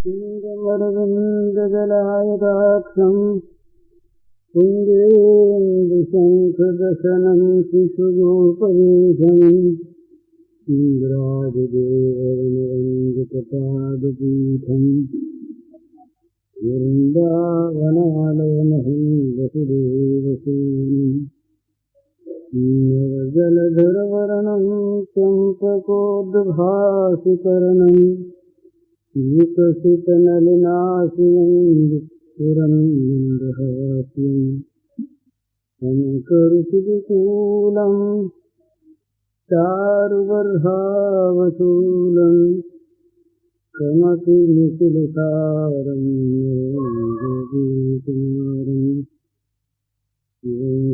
सिंहमरविन्दजलायताक्षं पुण्डेन्दुशङ्खदशनं शिशुगोपवेशम् इन्द्रादिदेववनरञ्जितपादपीठम् वृन्दावनालयमहं वसुदेवसूनुम् नवजलधरवर्णं चम्पकोद्भासिकर्णम् विकसितनलिनाशिनन्दपुरन्दरहास्यम् शङ्करसुविकूलं चारुबर्हावशूलं कमपि निखिलसारं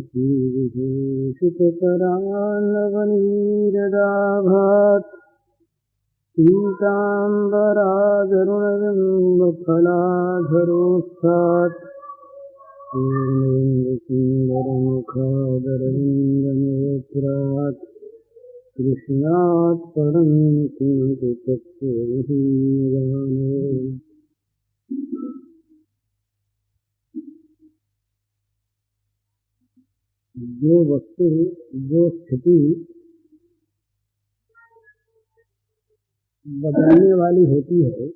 श्रीविभूषितकरान्नवनीरदाभात् पीताम्बरागरुणबिम्बफलाधरोत्थात् पूर्णेन्दुसुन्दरमुखादरविन्दनेत्रात् कृष्णात् परं किमपि तत्त्वविहीनो। जो वस्तु जो स्थिति बदलने वाली होती है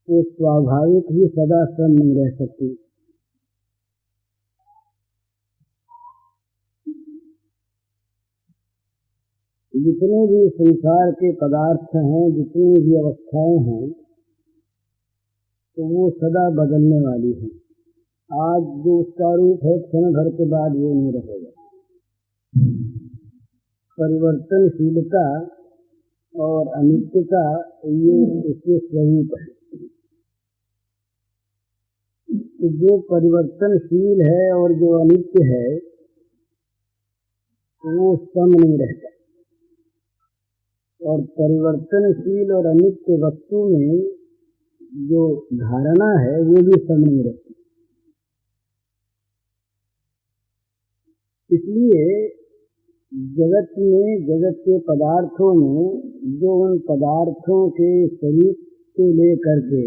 वो स्वाभाविक ही सदा सम नहीं रह सकती। जितने भी संसार के पदार्थ हैं, जितनी भी अवस्थाएं हैं, तो वो सदा बदलने वाली हैं। आज जो उसका रूप है क्षण भर के बाद वो नहीं रहेगा। परिवर्तनशीलता और अनित्यता ये इसके स्वरूप है। तो जो परिवर्तनशील है और जो अनित्य है वो सम नहीं रहता। और परिवर्तनशील और अनित्य वस्तु में जो धारणा है वो भी सम नहीं रहती। इसलिए जगत में, जगत के पदार्थों में जो उन पदार्थों के स्वरूप को लेकर के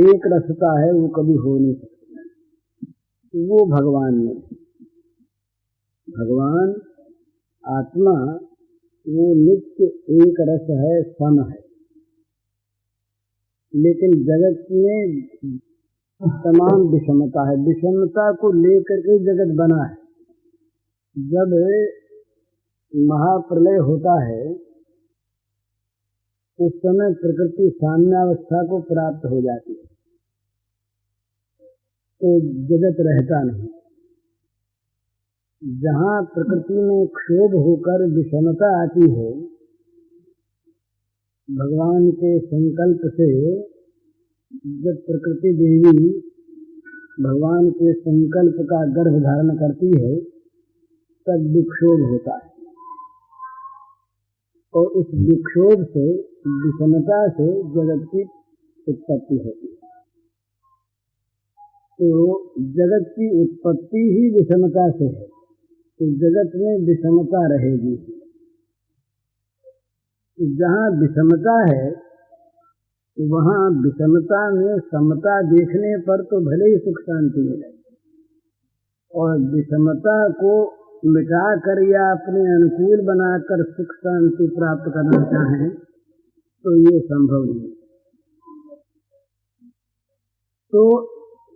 एक रसता है वो कभी हो नहीं सकता। वो भगवान में, भगवान आत्मा वो नित्य एक रस है, सम है। लेकिन जगत में तमाम विषमता है। विषमता को लेकर के जगत बना है। जब महाप्रलय होता है उस समय प्रकृति साम्यावस्था को प्राप्त हो जाती है, तो जगत रहता नहीं। जहाँ प्रकृति में क्षोभ होकर विषमता आती है, भगवान के संकल्प से जब प्रकृति देवी भगवान के संकल्प का गर्भ धारण करती है तब विक्षोभ होता है। और उस विक्षोभ से, विषमता से जगत की उत्पत्ति होती है। तो जगत की उत्पत्ति ही विषमता से है, तो जगत में विषमता रहेगी। जहाँ विषमता है वहाँ विषमता में समता देखने पर तो भले ही सुख शांति मिले, और विषमता को मिटा कर या अपने अनुकूल बनाकर सुख शांति प्राप्त करना चाहें तो ये संभव नहीं। तो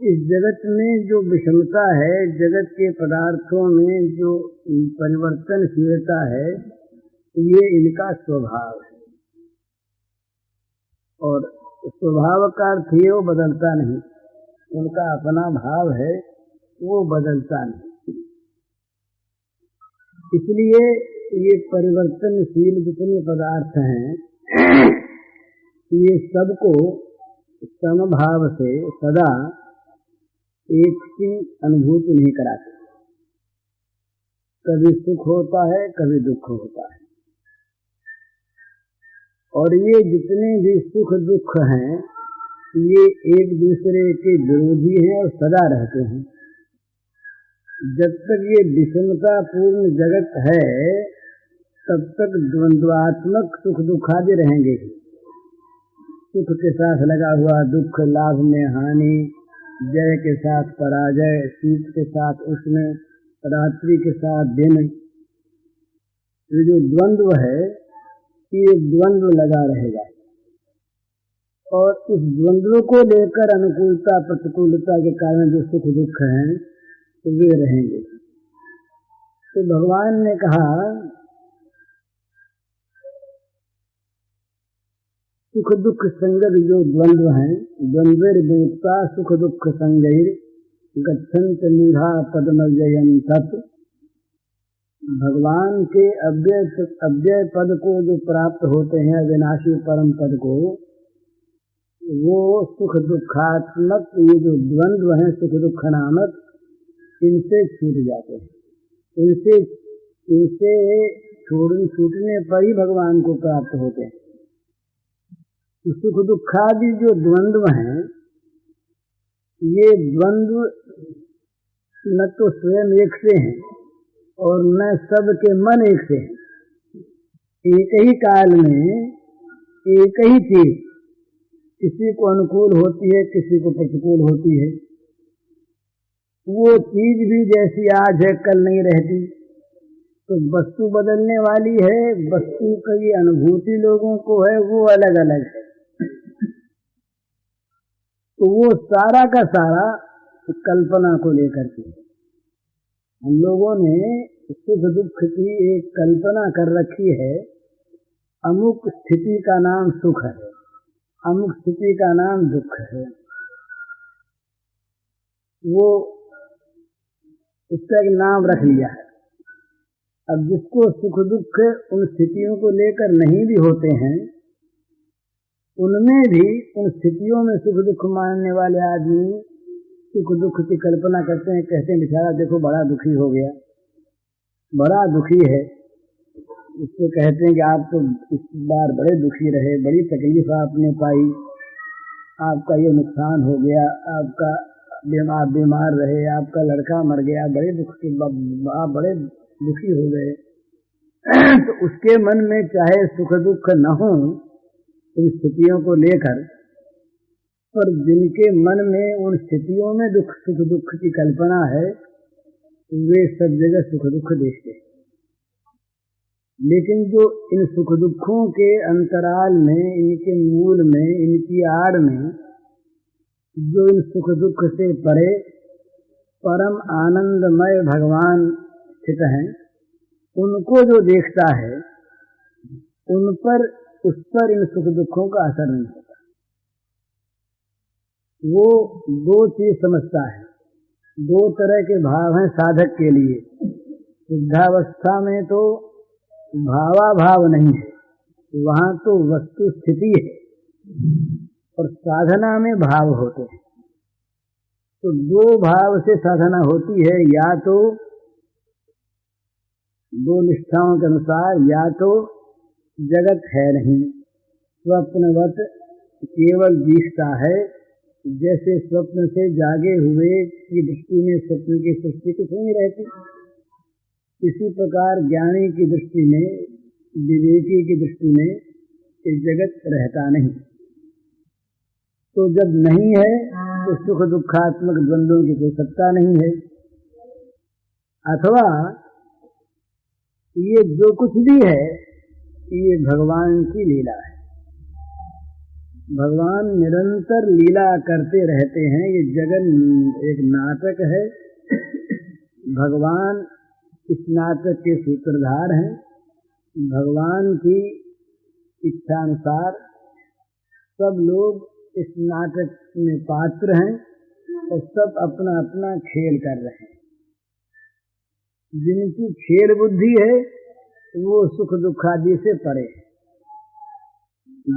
इस जगत में जो विषमता है, जगत के पदार्थों में जो परिवर्तनशीलता है, ये इनका स्वभाव है। और स्वभाव का अर्थ ये वो बदलता नहीं। उनका अपना भाव है, वो बदलता नहीं। इसलिए ये परिवर्तनशील जितने पदार्थ हैं ये सबको समभाव से सदा एक की अनुभूति नहीं कराते। कभी सुख होता है, कभी दुख होता है। और ये जितने भी सुख दुख हैं ये एक दूसरे के विरोधी हैं और सदा रहते हैं। जब तक ये विषमता पूर्ण जगत है तब तक द्वंद्वात्मक सुख दुखादि रहेंगे। सुख के साथ लगा हुआ दुख, लाभ में हानि, जय के साथ पराजय, शीत के साथ उष्ण, रात्रि के साथ दिन, ये जो द्वंद्व है ये द्वंद्व लगा रहेगा और इस द्वंद्व को लेकर अनुकूलता प्रतिकूलता के कारण जो सुख दुख हैं वे रहेंगे। तो भगवान ने कहा सुख दुख संगत जो द्वंद्व हैं, द्वंद्वेर दूता सुख दुख संगैर गच्छन्त मूढ़ा पद्मजयं तत्। भगवान के अव्यय पद को जो प्राप्त होते हैं, अविनाशी परम पद को, वो सुख दुखात्मक ये जो द्वंद्व हैं सुख दुख नामक, इनसे छूट जाते हैं। इनसे छूटने पर ही भगवान को प्राप्त होते हैं। सुख दुखादि जो द्वंद्व हैं, ये द्वंद्व न तो स्वयं एक से हैं और न सबके मन एक से हैं। एक ही काल में एक ही चीज किसी को अनुकूल होती है, किसी को प्रतिकूल होती है। वो चीज भी जैसी आज है कल नहीं रहती। तो वस्तु बदलने वाली है, वस्तु की अनुभूति लोगों को है वो अलग अलग है। तो वो सारा का सारा कल्पना को लेकर के हम लोगों ने सुख दुख की एक कल्पना कर रखी है। अमुक स्थिति का नाम सुख है, अमुक स्थिति का नाम दुख है। वो उसका एक नाम रख लिया है। अब जिसको सुख दुख उन स्थितियों को लेकर नहीं भी होते हैं, उनमें भी उन स्थितियों में सुख दुख मानने वाले आदमी सुख दुख की कल्पना करते हैं। कहते हैं बेचारा देखो बड़ा दुखी हो गया, बड़ा दुखी है। उसको कहते हैं कि आप तो इस बार बड़े दुखी रहे, बड़ी तकलीफ आपने पाई, आपका ये नुकसान हो गया, आपका आप बीमार रहे, आपका लड़का मर गया, बड़े दुख के आप बड़े दुखी हो गए। तो उसके मन में चाहे सुख दुख न हो उन स्थितियों को लेकर, पर जिनके मन में उन स्थितियों में सुख दुख की कल्पना है, वे सब जगह सुख दुख देखते हैं। लेकिन जो इन सुख दुखों के अंतराल में, इनके मूल में, इनकी आड़ में जो इन सुख दुख से परे परम आनंदमय भगवान स्थित हैं, उनको जो देखता है उस पर इन सुख दुखों का असर नहीं होता। वो दो चीज समझता है। दो तरह के भाव हैं साधक के लिए। सिद्धावस्था में तो भावाभाव नहीं है, वहां तो वस्तु स्थिति है, और साधना में भाव होते हैं। तो दो भाव से साधना होती है, या तो दो निष्ठाओं के अनुसार, या तो जगत है नहीं, स्वप्नवत केवल दिखता है। जैसे स्वप्न से जागे हुए की दृष्टि में स्वप्न की सृष्टि कुछ नहीं रहती, इसी प्रकार ज्ञानी की दृष्टि में, विवेकी की दृष्टि में ये जगत रहता नहीं। तो जब नहीं है तो सुख दुखात्मक द्वंद्वों की कोई सत्ता नहीं है। अथवा ये जो कुछ भी है ये भगवान की लीला है। भगवान निरंतर लीला करते रहते हैं। ये जगत एक नाटक है। भगवान इस नाटक के सूत्रधार हैं। भगवान की इच्छानुसार सब लोग इस नाटक में पात्र हैं और सब अपना अपना खेल कर रहे हैं। जिनकी खेल बुद्धि है वो सुख दुख आदि से परे है।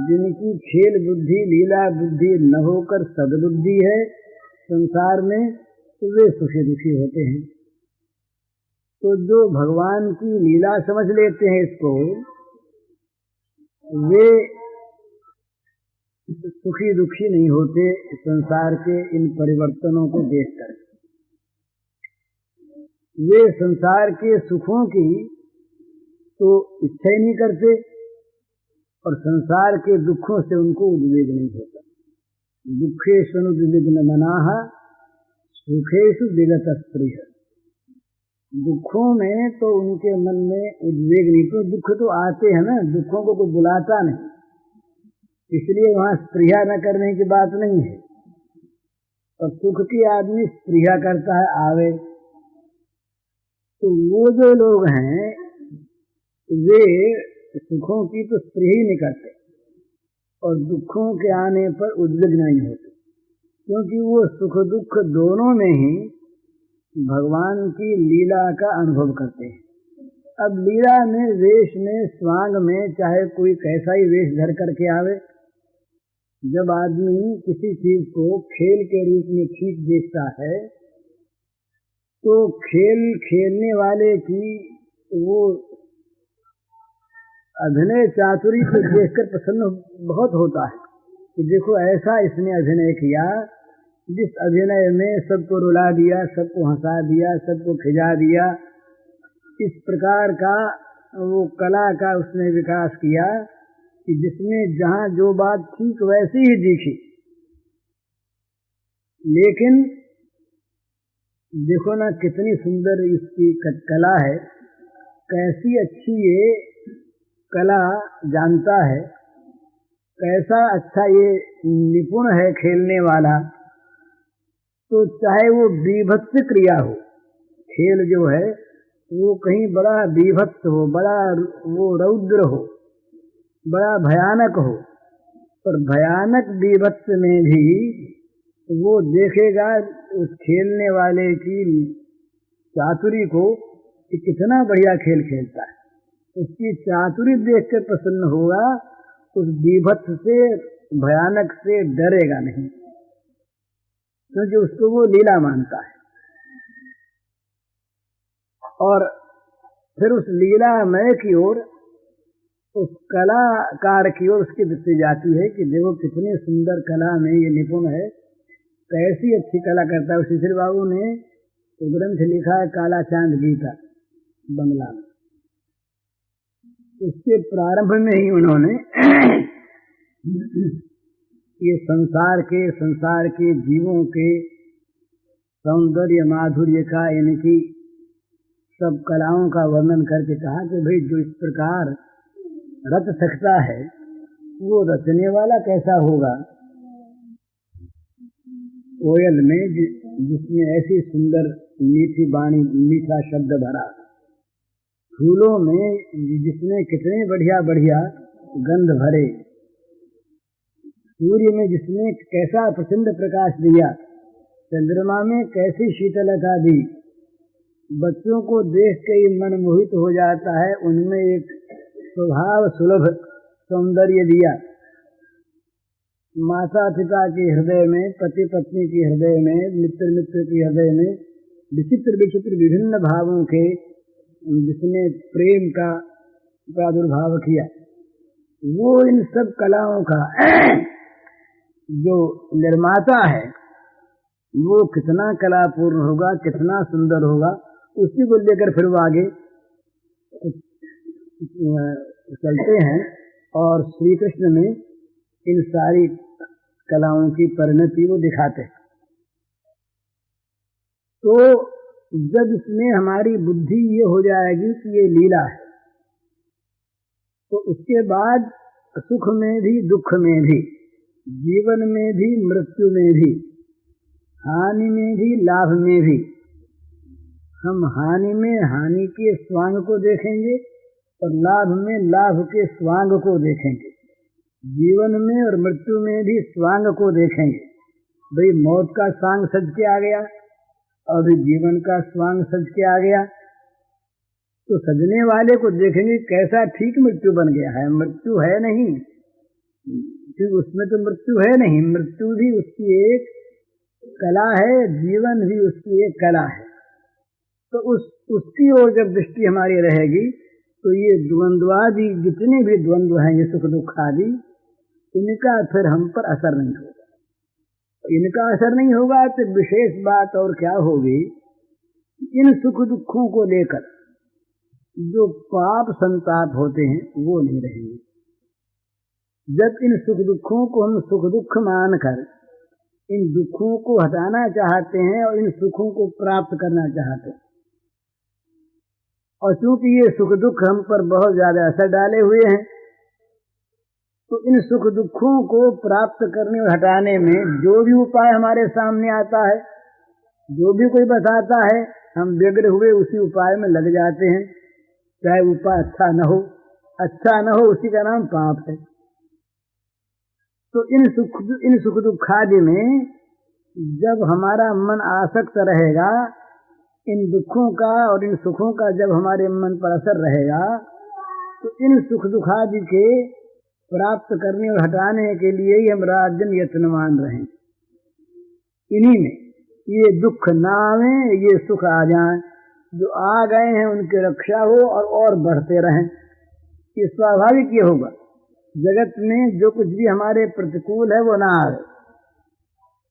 जिनकी खेल बुद्धि, लीला बुद्धि न होकर सद्बुद्धि है संसार में, तो वे सुखी दुखी होते हैं। तो जो भगवान की लीला समझ लेते हैं इसको, वे सुखी दुखी नहीं होते संसार के इन परिवर्तनों को देखकर। वे संसार के सुखों की तो इच्छा ही नहीं करते, और संसार के दुखों से उनको उद्वेग नहीं होता। दुखेषु उद्विग्न मनाः सुखेषु विगत स्पृह। दुखों में तो उनके मन में उद्वेग नहीं, तो दुख तो आते हैं ना, दुखों को कोई बुलाता नहीं, इसलिए वहां स्पृहा न करने की बात नहीं है। और सुख की आदमी स्पृहा करता है, आवे। तो वो जो लोग हैं वे सुखों की तो स्पृहा ही नहीं करते और दुखों के आने पर उद्विग्न नहीं होते, क्योंकि वो सुख दुख दोनों में ही भगवान की लीला का अनुभव करते हैं। अब लीला में, वेश में, स्वांग में, चाहे कोई कैसा ही वेश धर करके आवे, जब आदमी किसी चीज को खेल के रूप में ठीक देखता है तो खेल खेलने वाले की वो अभिनय चातुरी को देखकर प्रसन्न बहुत होता है कि देखो ऐसा इसने अभिनय किया, जिस अभिनय में सबको रुला दिया, सबको हंसा दिया, सबको खिजा दिया। इस प्रकार का वो कला का उसने विकास किया कि जिसमें जहां जो बात ठीक वैसी ही दिखी। लेकिन देखो ना कितनी सुंदर इसकी कला है, कैसी अच्छी ये कला जानता है, कैसा अच्छा ये निपुण है खेलने वाला। तो चाहे वो बीभत्स क्रिया हो, खेल जो है वो कहीं बड़ा बीभत्स हो, बड़ा वो रौद्र हो, बड़ा भयानक हो, पर भयानक बीभत्स में भी वो देखेगा उस खेलने वाले की चातुरी को कि कितना बढ़िया खेल खेलता है, उसकी चातुरी देखकर प्रसन्न होगा, उस बीभत्स से भयानक से डरेगा नहीं, क्योंकि उसको वो लीला मानता है। और फिर उस लीलामय की ओर, उस कलाकार की ओर उसकी दृष्टि जाती है कि देखो कितनी सुंदर कला में ये निपुण है, कैसी अच्छी कला करता है। शिशिर बाबू ने तो ग्रंथ लिखा है काला चांद गीता बंगला में, उसके प्रारंभ में ही उन्होंने ये संसार के जीवों के सौंदर्य माधुर्य का, इनकी सब कलाओं का वर्णन करके कहा कि भाई जो इस प्रकार रच सकता है वो रचने वाला कैसा होगा। कोयल में जिसमें ऐसी सुंदर मीठी वाणी, मीठा शब्द भरा, फूलों में जिसमें कितने बढ़िया बढ़िया गंध भरे, सूर्य में जिसने कैसा प्रचंड प्रकाश दिया, चंद्रमा में कैसी शीतलता दी, बच्चों को देख के ही मन मोहित हो जाता है, उनमें एक स्वभाव सुलभ सौंदर्य दिया। माता पिता के हृदय में, पति पत्नी के हृदय में, मित्र मित्र के हृदय में विचित्र विचित्र विभिन्न भावों के जिसने प्रेम का प्रादुर्भाव किया, वो इन सब कलाओं का जो निर्माता है वो कितना कलापूर्ण होगा, कितना सुंदर होगा, उसी को लेकर फिर वो आगे चलते हैं और श्री कृष्ण में इन सारी कलाओं की परिणति वो दिखाते हैं। तो जब इसमें हमारी बुद्धि ये हो जाएगी कि ये लीला है, तो उसके बाद सुख में भी, दुख में भी, जीवन में भी, मृत्यु में भी, हानि में भी, लाभ में भी, हम हानि में हानि के स्वांग को देखेंगे और लाभ में लाभ के स्वांग को देखेंगे। जीवन में और मृत्यु में भी स्वांग को देखेंगे। भाई मौत का स्वांग सज के आ गया और भी जीवन का स्वांग सज के आ गया, तो सजने वाले को देखेंगे कैसा ठीक मृत्यु बन गया है। मृत्यु है नहीं, क्योंकि उसमें तो मृत्यु है नहीं, मृत्यु भी उसकी एक कला है, जीवन भी उसकी एक कला है। तो उसकी ओर जब दृष्टि हमारी रहेगी तो ये द्वंद्वादि जितने भी द्वंद्व हैं, ये सुख दुख आदि, इनका फिर हम पर असर नहीं होगा। इनका असर नहीं होगा तो विशेष बात और क्या होगी, इन सुख दुखों को लेकर जो पाप संताप होते हैं वो नहीं रहेंगे। जब इन सुख दुखों को हम सुख दुख मानकर इन दुखों को हटाना चाहते हैं और इन सुखों को प्राप्त करना चाहते हैं, और चूंकि ये सुख दुख हम पर बहुत ज्यादा असर डाले हुए हैं, तो इन सुख दुखों को प्राप्त करने और हटाने में जो भी उपाय हमारे सामने आता है, जो भी कोई बताता है, हम व्यग्र हुए उसी उपाय में लग जाते हैं, चाहे उपाय अच्छा न हो उसी का नाम पाप है। तो इन सुख दुखादि में जब हमारा मन आसक्त रहेगा, इन दुखों का और इन सुखों का जब हमारे मन पर असर रहेगा, तो इन सुख दुखादि के प्राप्त करने और हटाने के लिए ही हम रात दिन यत्नवान रहें। इन्हीं में ये दुख ना आवे, ये सुख आ जाए, जो आ गए हैं उनकी रक्षा हो और बढ़ते रहें। ये स्वाभाविक ये होगा, जगत में जो कुछ भी हमारे प्रतिकूल है वो ना आए,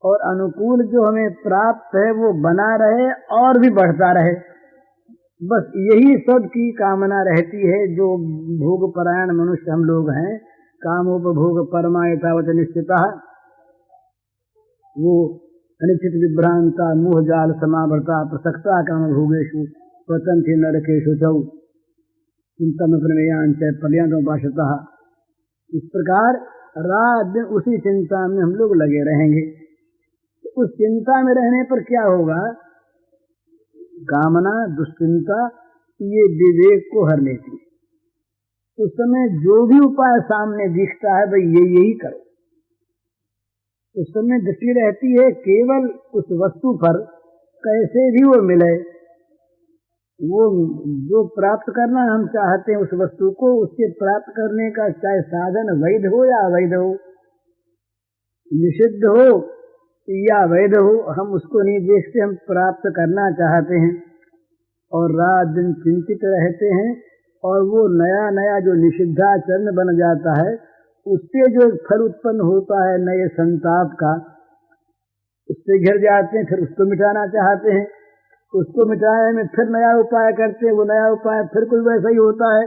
और अनुकूल जो हमें प्राप्त है वो बना रहे और भी बढ़ता रहे। बस यही सब की कामना रहती है। जो भोग परायण मनुष्य हम लोग हैं, कामोपभोग परमायतावत निश्चिता, वो अनिश्चित विभ्रांता मोह जाल समावर्ता प्रसक्ता काम भोगेशु पतंति नरकेशु चौ चिंतन प्रमेयांच पर्यंतोपाशता। इस प्रकार रात दिन उसी चिंता में हम लोग लगे रहेंगे। उस चिंता में रहने पर क्या होगा? कामना दुश्चिंता ये विवेक को हर लेती है। उस समय जो भी उपाय सामने दिखता है भाई यही करो, उस समय दृष्टि रहती है केवल उस वस्तु पर, कैसे भी वो मिले, वो जो प्राप्त करना हम चाहते हैं उस वस्तु को, उसके प्राप्त करने का चाहे साधन वैध हो या अवैध हो, निषिद्ध हो या वैध हो, हम उसको नहीं देखते, हम प्राप्त करना चाहते हैं और रात दिन चिंतित रहते हैं। और वो नया नया जो निषिद्धाचरण बन जाता है, उससे जो फल उत्पन्न होता है नए संताप का, उससे घिर जाते हैं, फिर उसको मिटाना चाहते हैं। उसको मिटाने में फिर नया उपाय करते हैं, वो नया उपाय फिर कोई वैसा ही होता है,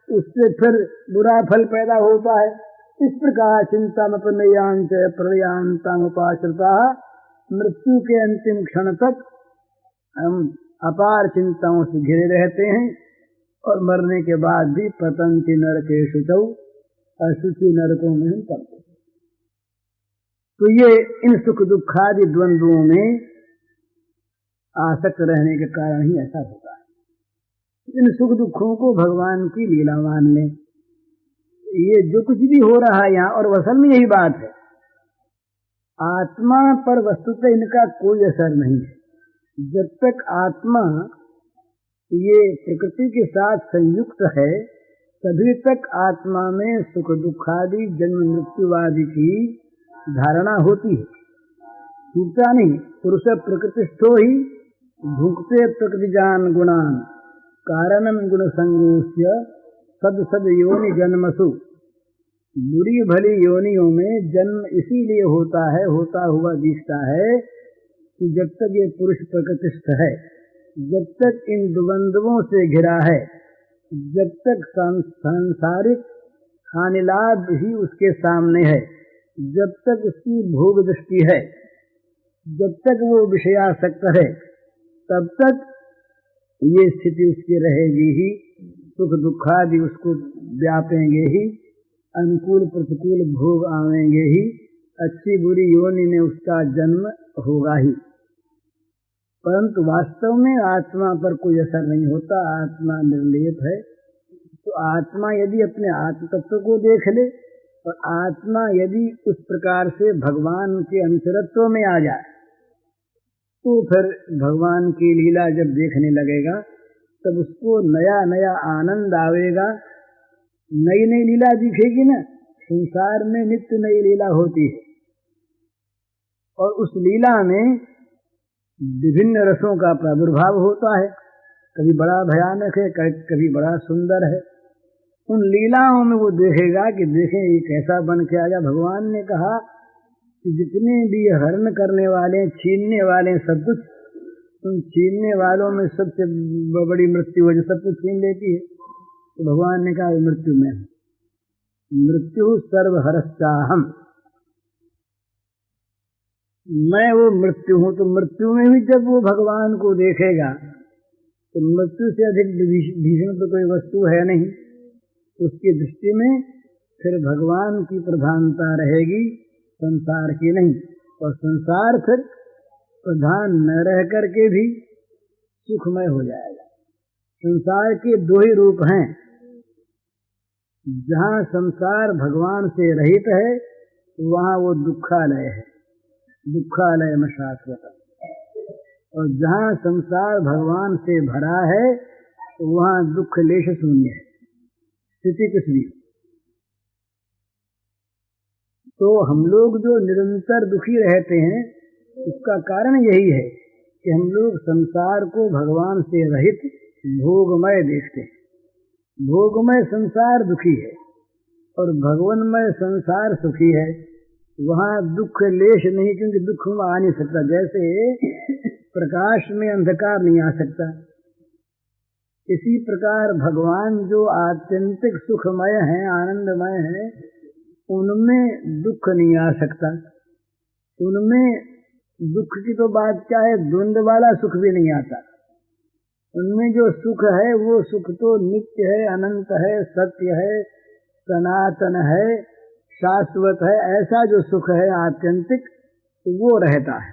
उससे फिर बुरा फल पैदा होता है। इस प्रकार चिंता में प्रलयांत प्रलयांतांग उपाश्रिता, मृत्यु के अंतिम क्षण तक हम अपार चिंताओं से घिरे रहते हैं और मरने के बाद भी पतंति नरकेषु चौ, असुचि नरकों में हम पड़ते हैं। तो ये इन सुख दुखादि द्वंद्वों में आसक्त रहने के कारण ही ऐसा होता है। इन सुख दुखों को भगवान की लीला मान लें। ये जो कुछ भी हो रहा है यहाँ, और असल में यही बात है, आत्मा पर वस्तुतः इनका कोई असर नहीं है। जब तक आत्मा ये प्रकृति के साथ संयुक्त है, तभी तक आत्मा में सुख दुखादि जन्म मृत्यु आदि की धारणा होती है, छूटता नहीं। पुरुष प्रकृतिस्थो ही भुक्ते प्रकृतिजान गुणान कारणम गुण संगोष्य सद सद योनि जन्मसु। बुरी भली योनियों में जन्म इसीलिए होता है, होता हुआ दिखता है कि जब तक ये पुरुष प्रकृतिस्थ है, जब तक इन द्वंद्वों से घिरा है, जब तक सांसारिक हानिलाभ ही उसके सामने है, जब तक उसकी भोग दृष्टि है, जब तक वो विषयासक्त है, तब तक ये स्थिति उसकी रहेगी ही। सुख दुखादि उसको व्यापेंगे ही, अनुकूल प्रतिकूल भोग आवेंगे ही, अच्छी बुरी योनि में उसका जन्म होगा ही। परंतु वास्तव में आत्मा पर कोई असर नहीं होता, आत्मा निर्लेप है। तो आत्मा यदि अपने आत्म तत्व को देख ले और आत्मा यदि उस प्रकार से भगवान के अंतरत्व में आ जाए, तो फिर भगवान की लीला जब देखने लगेगा तब उसको नया नया आनंद आवेगा, नई नई लीला दिखेगी ना। संसार में नित्य नई लीला होती है और उस लीला में विभिन्न रसों का प्रादुर्भाव होता है, कभी बड़ा भयानक है, कभी बड़ा सुंदर है। उन लीलाओं में वो देखेगा कि देखें ये कैसा बन के आया। भगवान ने कहा कि जितने भी हरण करने वाले, छीनने वाले सब कुछ, तुम छीनने वालों में सबसे बड़ी मृत्यु है जो सब कुछ छीन लेती है। तो भगवान ने कहा मृत्यु में मृत्यु सर्वहरश्चाहम, मैं वो मृत्यु हूं। तो मृत्यु में भी जब वो भगवान को देखेगा तो मृत्यु से अधिक भीषण तो कोई वस्तु है नहीं। उसकी दृष्टि में फिर भगवान की प्रधानता रहेगी, संसार की नहीं। और संसार फिर प्रधान न रह करके भी सुखमय हो जाएगा। संसार के दो ही रूप हैं, जहाँ संसार भगवान से रहित है वहाँ वो दुखालय है, दुखालय में शाश्वत। और जहाँ संसार भगवान से भरा है वहाँ दुख लेश शून्य है, स्थिति कुछ भी। तो हम लोग जो निरंतर दुखी रहते हैं उसका कारण यही है कि हम लोग संसार को भगवान से रहित भोगमय देखते हैं। भोगमय संसार दुखी है और भगवानमय संसार सुखी है। वहाँ दुख लेश नहीं, क्योंकि दुख में आ नहीं सकता। जैसे प्रकाश में अंधकार नहीं आ सकता, इसी प्रकार भगवान जो आत्यंतिक सुखमय है, आनंदमय है, उनमें दुख नहीं आ सकता। उनमें दुख की तो बात क्या है, द्वंद वाला सुख भी नहीं आता। उनमें जो सुख है वो सुख तो नित्य है, अनंत है, सत्य है, सनातन है, शाश्वत है। ऐसा जो सुख है आत्यंतिक वो रहता है।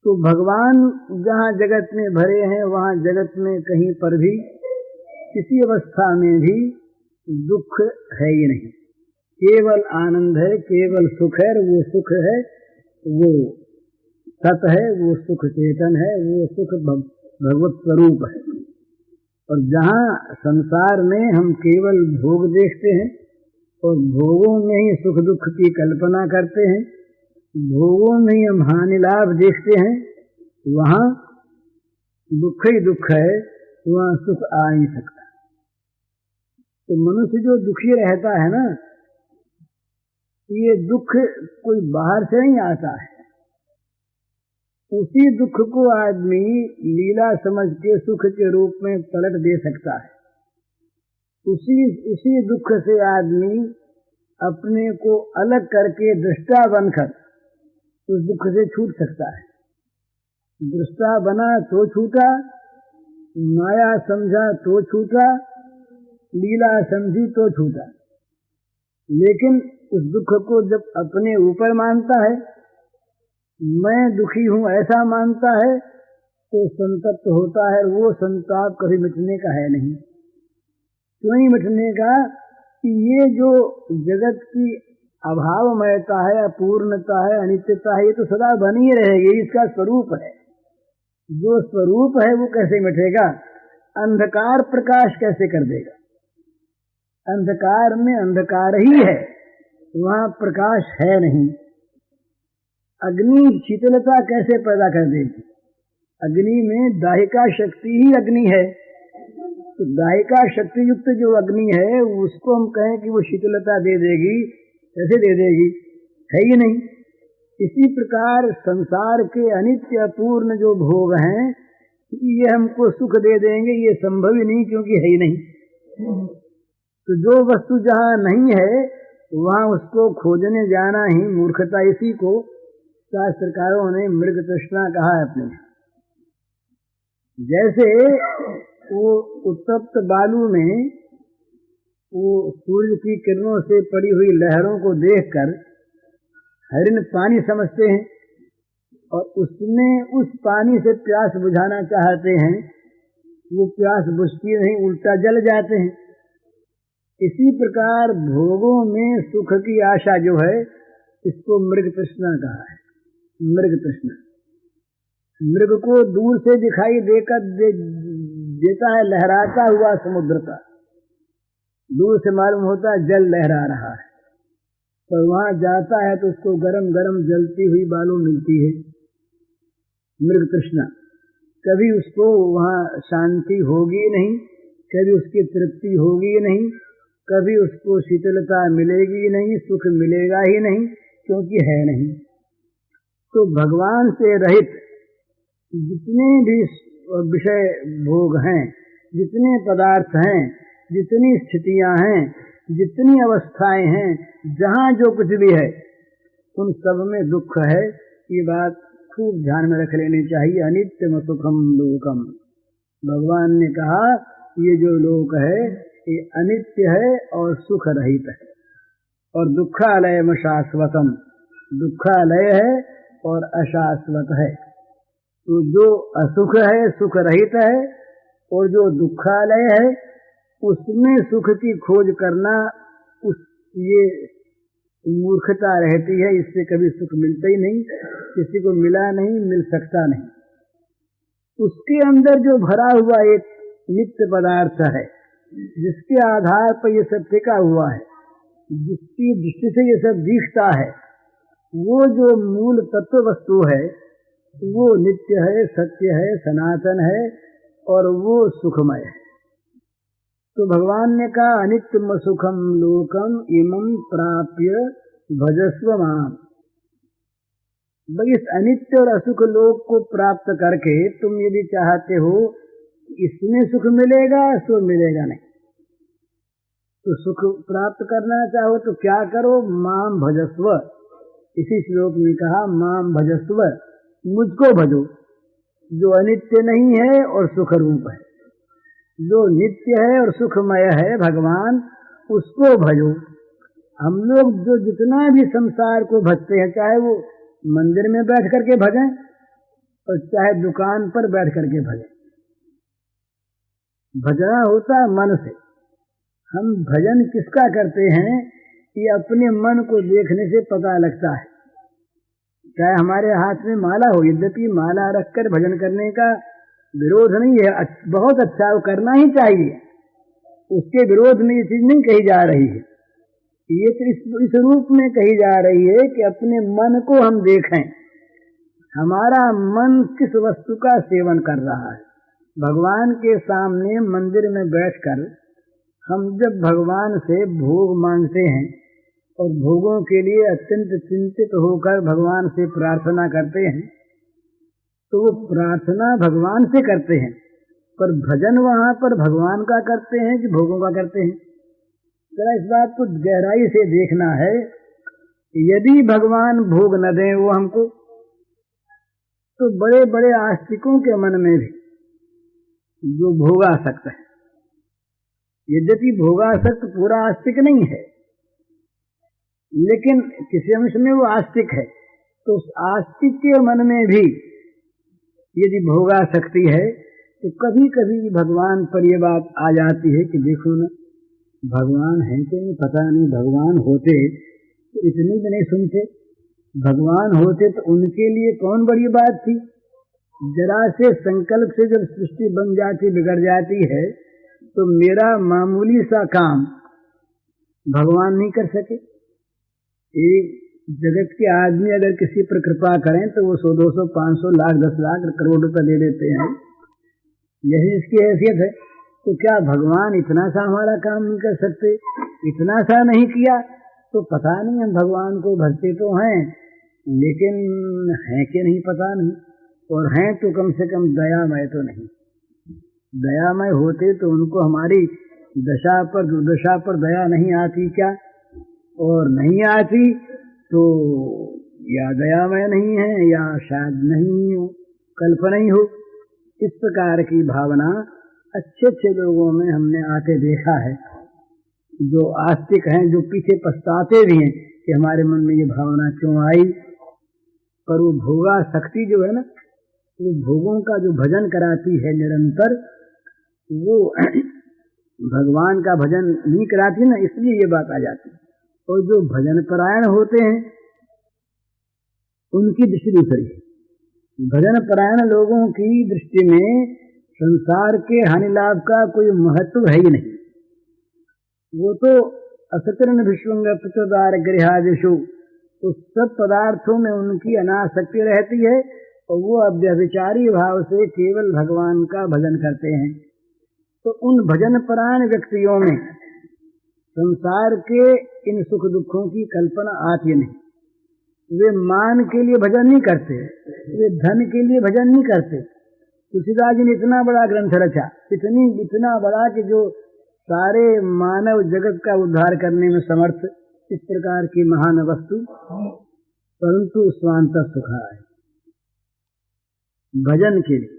तो भगवान जहाँ जगत में भरे हैं वहाँ जगत में कहीं पर भी किसी अवस्था में भी दुख है ही नहीं, केवल आनंद है, केवल सुख है। वो सुख है वो सत है, वो सुख चेतन है, वो सुख भगवत स्वरूप है। और जहाँ संसार में हम केवल भोग देखते हैं और भोगों में ही सुख दुख की कल्पना करते हैं, भोगों में ही हम हानि लाभ देखते हैं, वहाँ दुख ही दुख है, वहाँ सुख आ नहीं सकता। तो मनुष्य जो दुखी रहता है ना, ये दुख कोई बाहर से नहीं आता है। उसी दुख को आदमी लीला समझ के सुख के रूप में पलट दे सकता है। उसी दुख से आदमी अपने को अलग करके दृष्टा बनकर उस दुख से छूट सकता है। दृष्टा बना तो छूटा, माया समझा तो छूटा, लीला समझी तो छूटा। लेकिन उस दुख को जब अपने ऊपर मानता है, मैं दुखी हूं ऐसा मानता है, तो संतप्त होता है। वो संताप कभी मिटने का है नहीं। क्यों नहीं मिटने का? कि ये जो जगत की अभावमयता है, अपूर्णता है, अनित्यता है, ये तो सदा बनी रहेगी, इसका स्वरूप है। जो स्वरूप है वो कैसे मिटेगा? अंधकार प्रकाश कैसे कर देगा? अंधकार में अंधकार ही है, वहां प्रकाश है नहीं। अग्नि शीतलता कैसे पैदा कर देगी? अग्नि में दाहिका शक्ति ही अग्नि है। तो दाहिका शक्ति युक्त जो अग्नि है उसको हम कहें कि वो शीतलता दे देगी, कैसे दे देगी? है ही नहीं। इसी प्रकार संसार के अनित्य अपूर्ण जो भोग हैं ये हमको सुख दे देंगे, ये संभव ही नहीं, क्योंकि है ही नहीं। तो जो वस्तु जहाँ नहीं है वहाँ उसको खोजने जाना ही मूर्खता। इसी को शास्त्रकारों ने मृग तृष्णा कहा है अपने। जैसे वो उत्तप्त बालू में वो सूर्य की किरणों से पड़ी हुई लहरों को देखकर हरिण पानी समझते हैं और उसमें उस पानी से प्यास बुझाना चाहते हैं, वो प्यास बुझती नहीं, उल्टा जल जाते हैं। इसी प्रकार भोगों में सुख की आशा जो है इसको मृग तृष्णा कहा है। मृग तृष्णा मृग को दूर से दिखाई देता है लहराता हुआ समुद्र का, दूर से मालूम होता है जल लहरा रहा है। तो वहां जाता है तो उसको गरम गरम जलती हुई बालू मिलती है। मृग तृष्णा कभी उसको वहां शांति होगी नहीं, कभी उसकी तृप्ति होगी नहीं, कभी उसको शीतलता मिलेगी नहीं, सुख मिलेगा ही नहीं, क्योंकि है नहीं। तो भगवान से रहित जितने भी विषय भोग हैं, जितने पदार्थ हैं, जितनी स्थितियां हैं, जितनी अवस्थाएं हैं, जहां जो कुछ भी है, उन सब में दुख है। ये बात खूब ध्यान में रख लेनी चाहिए। अनित्यम सुखम लोकम, भगवान ने कहा ये जो लोक है ये अनित्य है और सुख रहित है, और दुखालयम शाश्वतम, दुखालय है और अशाश्वत है। तो जो असुख है, सुख रहित है, और जो दुखालय है उसमें सुख की खोज करना, ये मूर्खता रहती है। इससे कभी सुख मिलता ही नहीं, किसी को मिला नहीं, मिल सकता नहीं। उसके अंदर जो भरा हुआ एक नित्य पदार्थ है, जिसके आधार पर ये सब टिका हुआ है, जिसकी दृष्टि से ये सब दिखता है, वो जो मूल तत्व वस्तु है वो नित्य है, सत्य है, सनातन है, और वो सुखमय है। तो भगवान ने कहा अनित्यम सुखम लोकम इमं प्राप्य भजस्व माम। भाई इस अनित्य और असुख लोक को प्राप्त करके तुम यदि चाहते हो इसमें सुख मिलेगा, सो मिलेगा नहीं। तो सुख प्राप्त करना चाहो तो क्या करो, माम भजस्व। इसी श्लोक में कहा माम भजस्व, मुझको भजो, जो अनित्य नहीं है और सुख रूप है, जो नित्य है और सुखमय है भगवान, उसको भजो। हम लोग जो जितना भी संसार को भजते हैं, चाहे वो मंदिर में बैठ करके भजें और चाहे दुकान पर बैठ करके भजें, भजना होता है मन से। हम भजन किसका करते हैं, ये अपने मन को देखने से पता लगता है। चाहे हमारे हाथ में माला हो, यद्यपि माला रखकर भजन करने का विरोध नहीं है, बहुत अच्छा, वो करना ही चाहिए, उसके विरोध में ये चीज नहीं कही जा रही है। ये तो इस रूप में कही जा रही है कि अपने मन को हम देखें, हमारा मन किस वस्तु का सेवन कर रहा है। भगवान के सामने मंदिर में बैठकर हम जब भगवान से भोग मांगते हैं और भोगों के लिए अत्यंत चिंतित होकर भगवान से प्रार्थना करते हैं, तो वो प्रार्थना भगवान से करते हैं, पर भजन वहां पर भगवान का करते हैं कि भोगों का करते हैं। जरा इस बात को गहराई से देखना है। यदि भगवान भोग न दें वो हमको, तो बड़े बड़े आस्तिकों के मन में भी जो भोगासक्त है, यद्यपि भोगासक्त पूरा आस्तिक नहीं है, लेकिन किसी अंश में वो आस्तिक है, तो उस आस्तिक के मन में भी यदि भोगासक्ति है, तो कभी कभी भगवान पर ये बात आ जाती है कि देखो ना, भगवान है कि नहीं पता नहीं, भगवान होते तो इतनी भी नहीं सुनते, भगवान होते तो उनके लिए कौन बड़ी बात थी। जरा से संकल्प से जब सृष्टि बन जाती, बिगड़ जाती है, तो मेरा मामूली सा काम भगवान नहीं कर सके। एक जगत के आदमी अगर किसी पर कृपा करें तो वो 100, 200, 500, लाख, 10 लाख, करोड़ रुपए दे देते हैं, यही इसकी हैसियत है। तो क्या भगवान इतना सा हमारा काम नहीं कर सकते? इतना सा नहीं किया तो पता नहीं, हम भगवान को भजते तो हैं, लेकिन हैं कि नहीं पता नहीं, और हैं तो कम से कम दयामय तो नहीं। दयामय होते तो उनको हमारी दशा पर, दुर्दशा पर दया नहीं आती क्या? और नहीं आती तो या दयामय नहीं है या शायद नहीं हो, कल्पना ही हो। इस प्रकार की भावना अच्छे अच्छे लोगों में हमने आके देखा है, जो आस्तिक हैं, जो पीछे पछताते भी हैं कि हमारे मन में ये भावना क्यों आई। पर वो भोगा शक्ति जो है ना, वो भोगों का जो भजन कराती है निरंतर, वो भगवान का भजन नहीं कराती ना, इसलिए ये बात आ जाती है। और जो भजन परायण होते हैं उनकी दृष्टि दूसरी है। भजन परायण लोगों की दृष्टि में संसार के हानि लाभ का कोई महत्व है ही नहीं। वो तो असतरण विश्वंग प्रचोदार गृहादिषु, तो सब पदार्थों में उनकी अनासक्ति रहती है, और वो अव्यभिचारी भाव से केवल भगवान का भजन करते हैं। तो उन भजन परायण व्यक्तियों में संसार के इन सुख दुखों की कल्पना आती नहीं। वे मान के लिए भजन नहीं करते, वे धन के लिए भजन नहीं करते। तुलसीदास जी ने इतना बड़ा ग्रंथ रचा, इतना बड़ा कि जो सारे मानव जगत का उद्धार करने में समर्थ, इस प्रकार की महान वस्तु, परंतु स्वांत सुखा है भजन के लिए।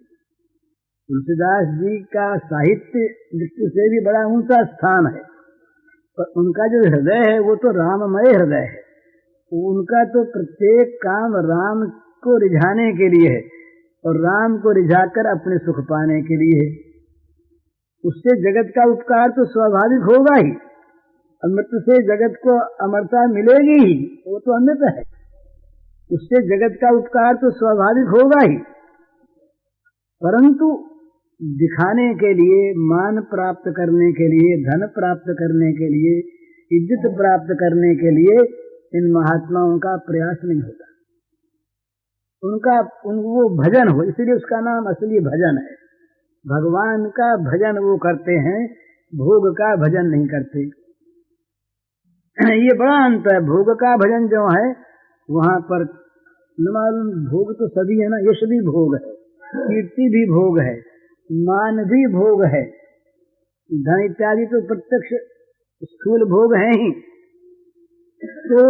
तुलसीदास जी का साहित्य दृष्टि से भी बड़ा ऊंचा स्थान है, पर उनका जो हृदय है वो तो राममय हृदय है। उनका तो प्रत्येक काम राम को रिझाने के लिए है और राम को रिझाकर अपने सुख पाने के लिए है। उससे जगत का उपकार तो स्वाभाविक होगा ही, अमृत से जगत को अमरता मिलेगी ही, वो तो अमृत है, उससे जगत का उपकार तो स्वाभाविक होगा ही। परंतु दिखाने के लिए, मान प्राप्त करने के लिए, धन प्राप्त करने के लिए, इज्जत प्राप्त करने के लिए इन महात्माओं का प्रयास नहीं होता। वो भजन हो, इसलिए उसका नाम असली भजन है। भगवान का भजन वो करते हैं, भोग का भजन नहीं करते। ये बड़ा अंतर है। भोग का भजन जो है वहां पर न मालूम, भोग तो सभी है ना, यश भी भोग है, कीर्ति भी भोग है, मान भी भोग है, धन इत्यादि तो प्रत्यक्ष स्थूल भोग है ही। तो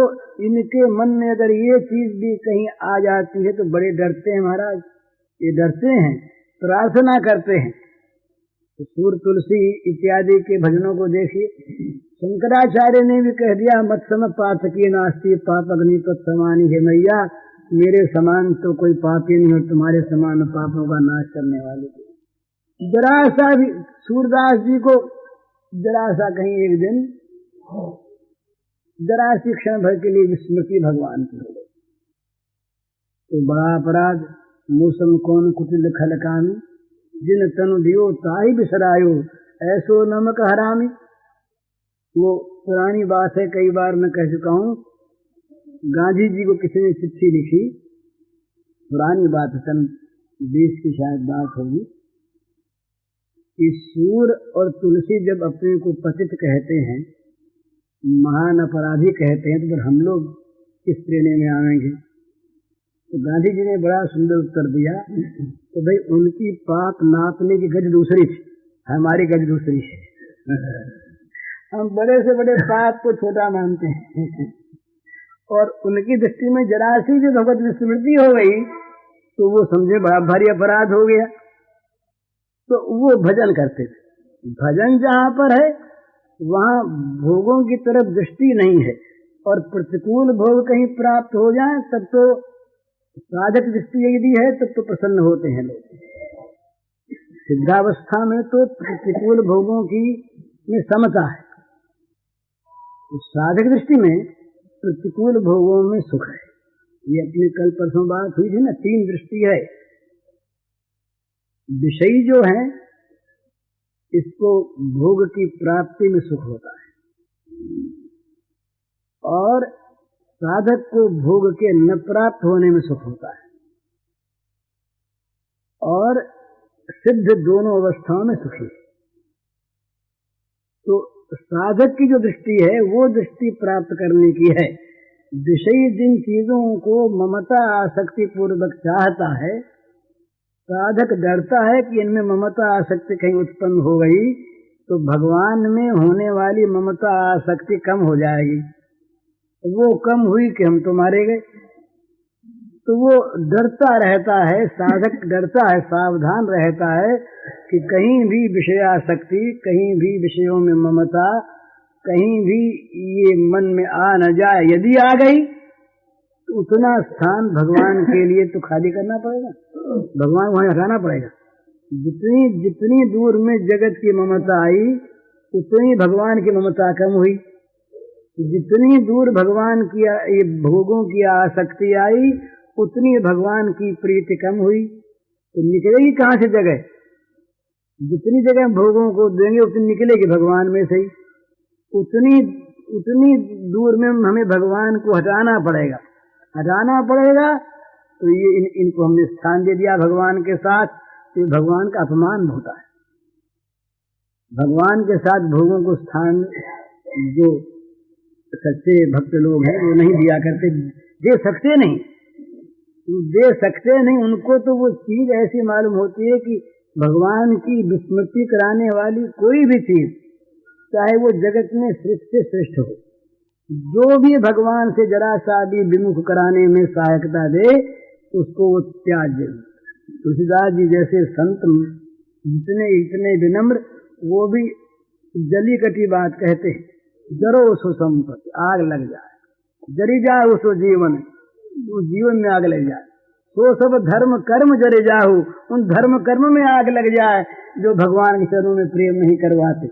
इनके मन में अगर ये चीज भी कहीं आ जाती है तो बड़े डरते हैं महाराज, ये डरते हैं, प्रार्थना करते हैं। तो सूर तुलसी इत्यादि के भजनों को देखिए, शंकराचार्य ने भी कह दिया, मत सम पातकी नास्ती पाप अग्नि तत्समानी है मैया, मेरे समान तो कोई पापी नहीं और तुम्हारे समान पापों का नाश करने वाले। जरा सा भी सूरदास जी को जरा सा कहीं एक दिन जरा सी क्षण भर के लिए विस्मृति भगवान की हो गई तो बड़ा अपराध। मौसम कौन कुटिल खलकामी, जिन तनु दियो ताही बिसरायो, ऐसो नमक हरामी। वो पुरानी बात है, कई बार मैं कह चुका हूँ। गांधी जी को किसी ने चिट्ठी लिखी, पुरानी बात है, सन 20 की शायद बात होगी, कि सूर और तुलसी जब अपने को पतित कहते हैं, महान अपराधी कहते हैं, तो फिर हम लोग किस श्रेणी में आएंगे? तो गांधी जी ने बड़ा सुंदर उत्तर दिया, तो भाई उनकी पाप नापने की गज दूसरी थी, हमारी गज दूसरी है। हम बड़े से बड़े पाप को छोटा मानते हैं और उनकी दृष्टि में जरा सी भी भगवत विस्मृति हो गई तो वो समझे बड़ा भारी अपराध हो गया। तो वो भजन करते थे। भजन जहाँ पर है वहाँ भोगों की तरफ दृष्टि नहीं है, और प्रतिकूल भोग कहीं प्राप्त हो जाए तब तो साधक दृष्टि यदि है तब तो प्रसन्न होते हैं लोग। सिद्धावस्था में तो प्रतिकूल भोगों की में समता है, तो साधक दृष्टि में प्रतिकूल भोगों में सुख है। ये अपनी कल परसों बात हुई थी ना, 3 दृष्टि है। विषयी जो है इसको भोग की प्राप्ति में सुख होता है, और साधक को भोग के न प्राप्त होने में सुख होता है, और सिद्ध दोनों अवस्थाओं में सुखी है। तो साधक की जो दृष्टि है वो दृष्टि प्राप्त करने की है। विषयी जिन चीजों को ममता आसक्ति पूर्वक चाहता है, साधक डरता है कि इनमें ममता आसक्ति कहीं उत्पन्न हो गई तो भगवान में होने वाली ममता आसक्ति कम हो जाएगी। वो कम हुई कि हम तो मारे गए, तो वो डरता रहता है, साधक डरता है, सावधान रहता है कि कहीं भी विषयासक्ति, कहीं भी विषयों में ममता, कहीं भी ये मन में आ न जाए। यदि आ गई तो उतना स्थान भगवान के लिए तो खाली करना पड़ेगा, भगवान वहां हटाना पड़ेगा। जितनी दूर में जगत की ममता आई उतनी भगवान की ममता कम हुई, जितनी दूर भगवान की ये भोगों की आसक्ति आई उतनी भगवान की प्रीति कम हुई। तो निकलेगी कहाँ से जगह? जितनी जगह भोगों को देंगे उतनी निकलेगी भगवान में से ही, उतनी दूर में हमें भगवान को हटाना पड़ेगा। तो ये इनको हमने स्थान दे दिया भगवान के साथ, तो भगवान का अपमान होता है। भगवान के साथ भोगों को स्थान जो सच्चे भक्त लोग हैं वो नहीं दिया करते, दे सकते नहीं, दे सकते नहीं। उनको तो वो चीज ऐसी मालूम होती है कि भगवान की विस्मृति कराने वाली कोई भी चीज, चाहे वो जगत में श्रेष्ठ से श्रेष्ठ हो, जो भी भगवान से जरा सा भी विमुख कराने में सहायता दे, उसको वो त्याज्य। तुलसीदास जी जैसे संत जितने इतने विनम्र, वो भी जली कटी बात कहते हैं, जरो सो संपत्ति आग लग जाए, जरी जाए उसो जीवन, जीवन में आग लग जाए। तो सब धर्म कर्म जरे जाहू, उन धर्म कर्म में आग लग जाए जो भगवान के चरणों में प्रेम नहीं करवाते।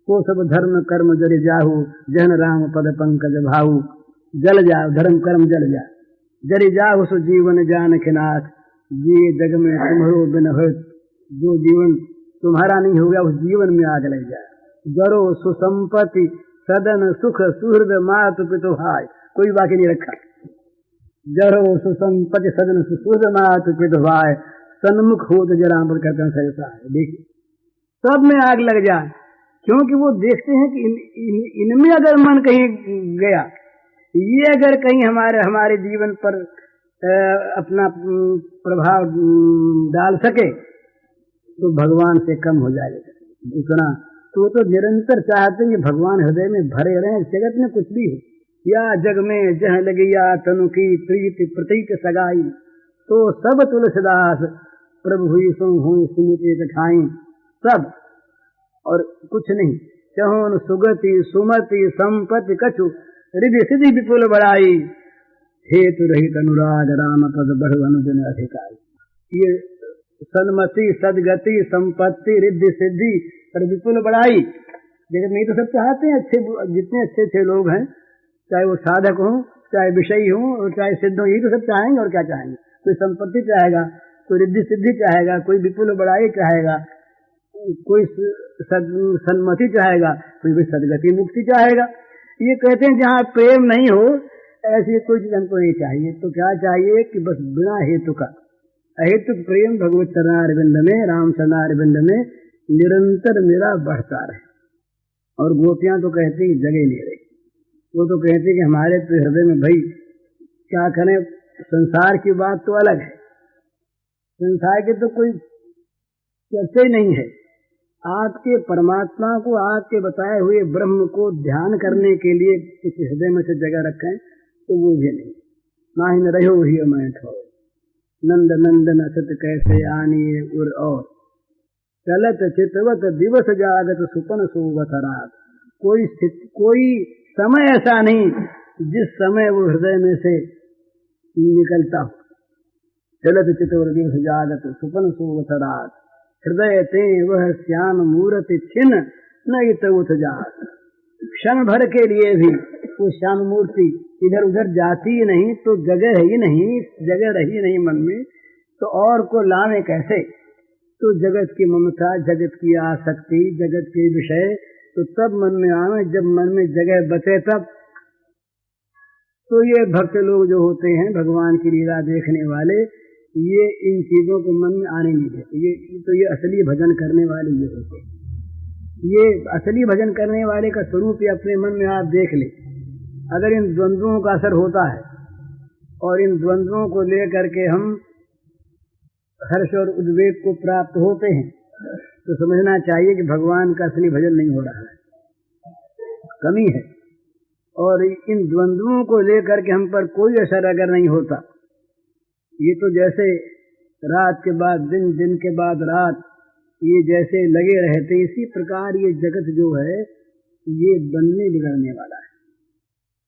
तो सब धर्म कर्म जरे जाहू, जन राम पद पंकज भाऊ, जल जाओ धर्म कर्म जल जाए, जरी जाहू सो जीवन जान के नाथ, ये जग में तुम्हारो बिन हो, जो जीवन तुम्हारा नहीं हो गया उस जीवन में आग लग जाए। जरो सुसंपत्ति सदन सुख सुहृद मातु पितु भाई, कोई बाकी नहीं रखा। जरो सुसंपत्ति सदन सुहृद मातु पितु भाई, सन्मुख हो तो जरा पर कहते हैं ऐसा है। देखिए सब में आग लग जाए, क्योंकि वो देखते हैं कि इनमें अगर मन कहीं गया, ये अगर कहीं हमारे जीवन पर अपना प्रभाव डाल सके तो भगवान से कम हो जाएगा उतना। तो निरंतर चाहते हैं कि भगवान हृदय में भरे रहें, जगत में कुछ भी हो, या जग में जह लगी या तनु की प्रीति प्रतीक सगाई, तो सब तुलसीदास प्रभु हुई सो हुई सुमित ठाई, सब और कुछ नहीं। चहोन सुगति सुमति संपत्ति कछु, रिधि सिद्धि विपुल बड़ाई, हेतु रहित अनुराग राम पद बढ़ अनुदिन अधिकारी। ये सन्मति सदगति संपत्ति रिद्धि सिद्धि और विपुल बड़ाई, जगत में तो सब चाहते हैं। अच्छे जितने अच्छे अच्छे लोग हैं, चाहे वो साधक हों, चाहे विषयी हों और चाहे सिद्ध हों, यही तो सब चाहेंगे। और क्या चाहेंगे? कोई संपत्ति चाहेगा, कोई रिद्धि सिद्धि चाहेगा, कोई विपुल बड़ाई चाहेगा, कोई सन्मति चाहेगा, कोई भी सदगति मुक्ति चाहेगा। ये कहते हैं जहाँ प्रेम नहीं हो ऐसी कोई चीज हमको नहीं चाहिए। तो क्या चाहिए कि बस बिना हेतु का अहेतुक प्रेम भगवत चरणारविंद में, राम चरणारविंद में निरंतर मेरा बढ़ता रहे। और गोपियां तो कहती जगह नहीं रही, वो तो कहती कि हमारे तो हृदय में भाई क्या करें, संसार की बात तो अलग है, संसार की तो कोई चर्चा ही नहीं है। आपके परमात्मा को, आपके बताए हुए ब्रह्म को ध्यान करने के लिए किसी हृदय में से जगह रखें तो वो भी नहीं। ना ही न रहो ही मैं ठो, नंद नंदन असत कैसे आनिए उर, और चलत चितवत दिवस जागत सुपन सोवत रात। कोई समय ऐसा नहीं जिस समय वो हृदय में से निकलता हो। चलत चितवत दिवस जागत सुपन सोवत रात, हृदय ते वह श्याम मूर्ति छिन नहीं तो उठ जात। क्षण भर के लिए भी वो श्याम मूर्ति इधर उधर जाती ही नहीं, तो जगह ही नहीं, जगह रही नहीं मन में, तो और को लावे कैसे? तो जगत की ममता, जगत की आसक्ति, जगत के विषय तो तब मन में आवे जब मन में जगह बचे तब। तो ये भक्त लोग जो होते हैं भगवान की लीला देखने वाले, ये इन चीजों को मन में आने नहीं देते। ये असली भजन करने वाले ये होते हैं। ये असली भजन करने वाले का स्वरूप ये अपने मन में आप देख ले। अगर इन द्वंद्वों का असर होता है और इन द्वंद्वों को लेकर के हम हर्ष और उद्वेग को प्राप्त होते हैं, तो समझना चाहिए कि भगवान का असली भजन नहीं हो रहा है, कमी है। और इन द्वंद्वों को लेकर के हम पर कोई असर अगर नहीं होता, ये तो जैसे रात के बाद दिन, दिन के बाद रात, ये जैसे लगे रहते, इसी प्रकार ये जगत जो है ये बनने बिगड़ने वाला है।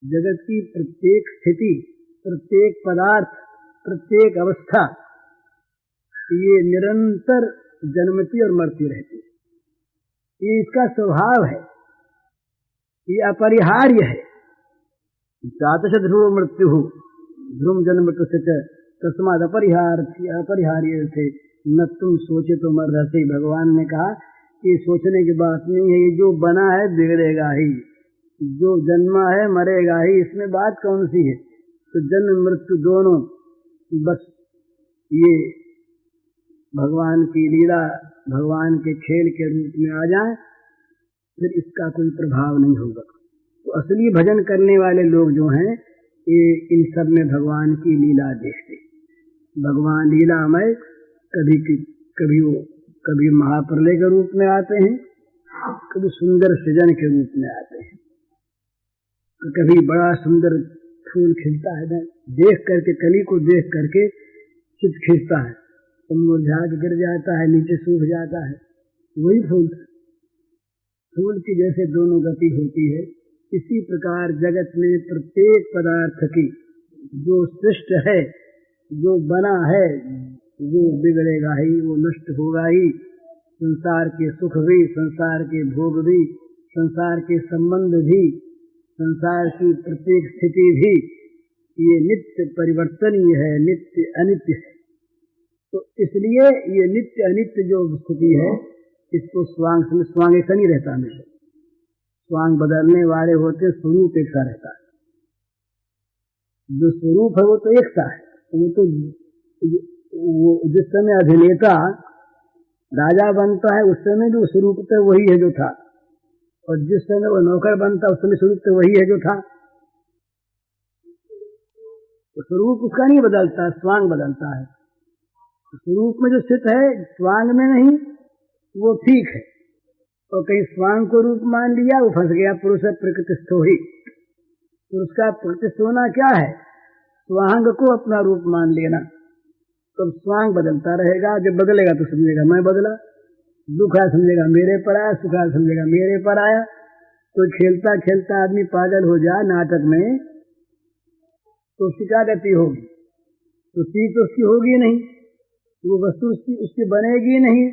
जगत की प्रत्येक स्थिति, प्रत्येक पदार्थ, प्रत्येक अवस्था ये निरंतर जन्मती और मरती रहती है। ये इसका स्वभाव है, ये अपरिहार्य है। जातश ध्रुव मृत्यु ध्रुव जन्म तस्माद अपरिहार्य थे न तुम सोचे तो मर रहते। भगवान ने कहा कि सोचने की बात नहीं है, ये जो बना है बिगड़ेगा ही, जो जन्मा है मरेगा ही, इसमें बात कौन सी है? तो जन्म मृत्यु दोनों बस ये भगवान की लीला, भगवान के खेल के रूप में आ जाए, फिर इसका कोई प्रभाव नहीं होगा। तो असली भजन करने वाले लोग जो हैं ये इन सब में भगवान की लीला देखते। भगवान लीलामय कभी महाप्रलय के रूप में आते हैं, कभी सुंदर सृजन के रूप में आते हैं, तो कभी बड़ा सुंदर फूल खिलता है ना, देख करके कली को देख करके चित्त खींचता है, तो मुरझा के गिर जाता है, नीचे सूख जाता है, वही फूल की जैसे दोनों गति होती है, इसी प्रकार जगत में प्रत्येक पदार्थ की जो सृष्ट है, जो बना है, वो बिगड़ेगा ही, वो नष्ट होगा ही। संसार के सुख भी, संसार के भोग भी, संसार के संबंध भी, संसार की प्रत्येक स्थिति भी ये नित्य परिवर्तनीय है, नित्य अनित्य है। तो इसलिए ये नित्य अनित्य जो स्थिति है, इसको स्वांग ऐसा नहीं रहता हमेशा, स्वांग बदलने वाले होते, स्वरूप एक सा रहता है। जो स्वरूप है वो तो एक सा है, वो जिस समय अभिनेता राजा बनता है उस समय भी वो स्वरूप तो वही है जो था, और जिस समय वो नौकर बनता है उस समय स्वरूप तो वही है जो था। तो स्वरूप उसका नहीं बदलता, स्वांग बदलता है। स्वरूप में जो स्थित है, स्वांग में नहीं, वो ठीक है। और कहीं स्वांग को रूप मान लिया, वो फंस गया। पुरुष प्रकृतिस्थो ही, पुरुष का प्रकृतिस्थ होना क्या है? स्वांग को अपना रूप मान लेना। तो स्वांग बदलता रहेगा, जब बदलेगा तो समझेगा मैं बदला, दुख आया समझेगा मेरे पर आया, सुख आया समझेगा मेरे पर आया। तो खेलता खेलता आदमी पागल हो जाए नाटक में, तो उसकी क्या गति होगी? तो चीज तो उसकी होगी नहीं, वो वस्तु उसकी बनेगी नहीं,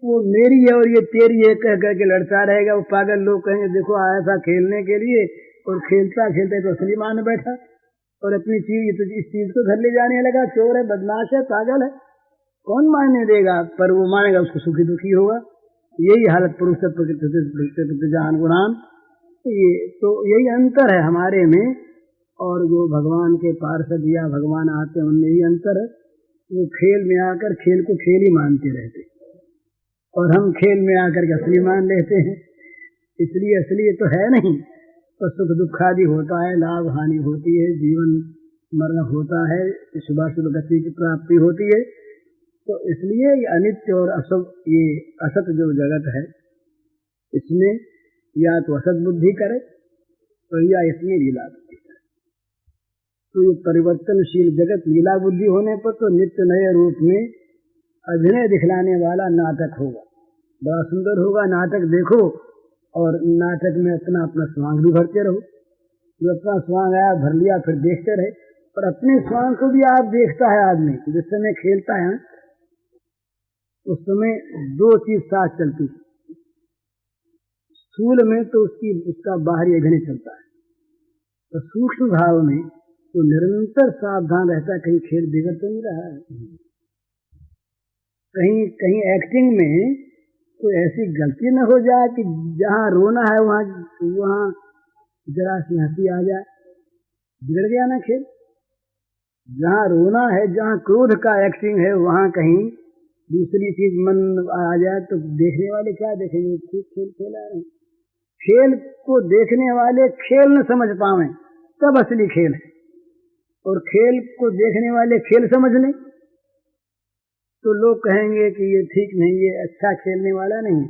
वो मेरी है और ये तेरी है कह करके लड़ता रहेगा। वो पागल लोग कहेंगे देखो आया था खेलने के लिए और खेलता खेलते तो असली मान बैठा और अपनी चीज तो इस चीज को घर ले जाने लगा। चोर है, बदमाश है, पागल है, कौन मानने देगा? पर वो मानेगा, उसको सुखी दुखी होगा। यही हालत पुरुष प्रकृति जान गुणान, ये तो यही अंतर है हमारे में और जो भगवान के पार्षद या भगवान आते हैं उनमें ही अंतर है। वो खेल में आकर खेल को खेल ही मानते रहते और हम खेल में आकर के असली मान लेते हैं। इसलिए असली तो है नहीं, तो सुख दुख आदि होता है, लाभ हानि होती है, जीवन मरण होता है, शुभाशुभ गति की प्राप्ति होती है। तो इसलिए ये अनित्य और असत, ये असत जो जगत है, इसमें या तो असत बुद्धि करे और या इसमें लीला बुद्धि करे। तो ये परिवर्तनशील जगत लीला बुद्धि होने पर तो नित्य नए रूप में अभिनय दिखलाने वाला नाटक होगा, बड़ा सुंदर होगा। नाटक देखो और नाटक में अपना स्वांग भी भरते रहो। जो अपना स्वांग आया भर लिया, फिर देखते रहे। और अपने स्वांग को भी आप देखता है आदमी, जिस समय खेलता है उस समय दो चीज साथ चलती है। स्थूल में तो उसका बाहरी अभिनय चलता है, तो सूक्ष्म भाव में तो निरंतर सावधान रहता है कहीं खेल बिगड़ तो नहीं रहा है। कहीं एक्टिंग में कोई ऐसी गलती न हो जाए कि जहां रोना है वहां जरा सी हंसी आ जाए, बिगड़ गया ना खेल। जहां रोना है, जहां क्रोध का एक्टिंग है, वहां कहीं दूसरी चीज मन आ जाए तो देखने वाले क्या देखेंगे? ठीक खेल खेला है। खेल को देखने वाले खेल न समझ पावे तब असली खेल है, और खेल को देखने वाले खेल समझ लें तो लोग कहेंगे कि ये ठीक नहीं, ये अच्छा खेलने वाला नहीं।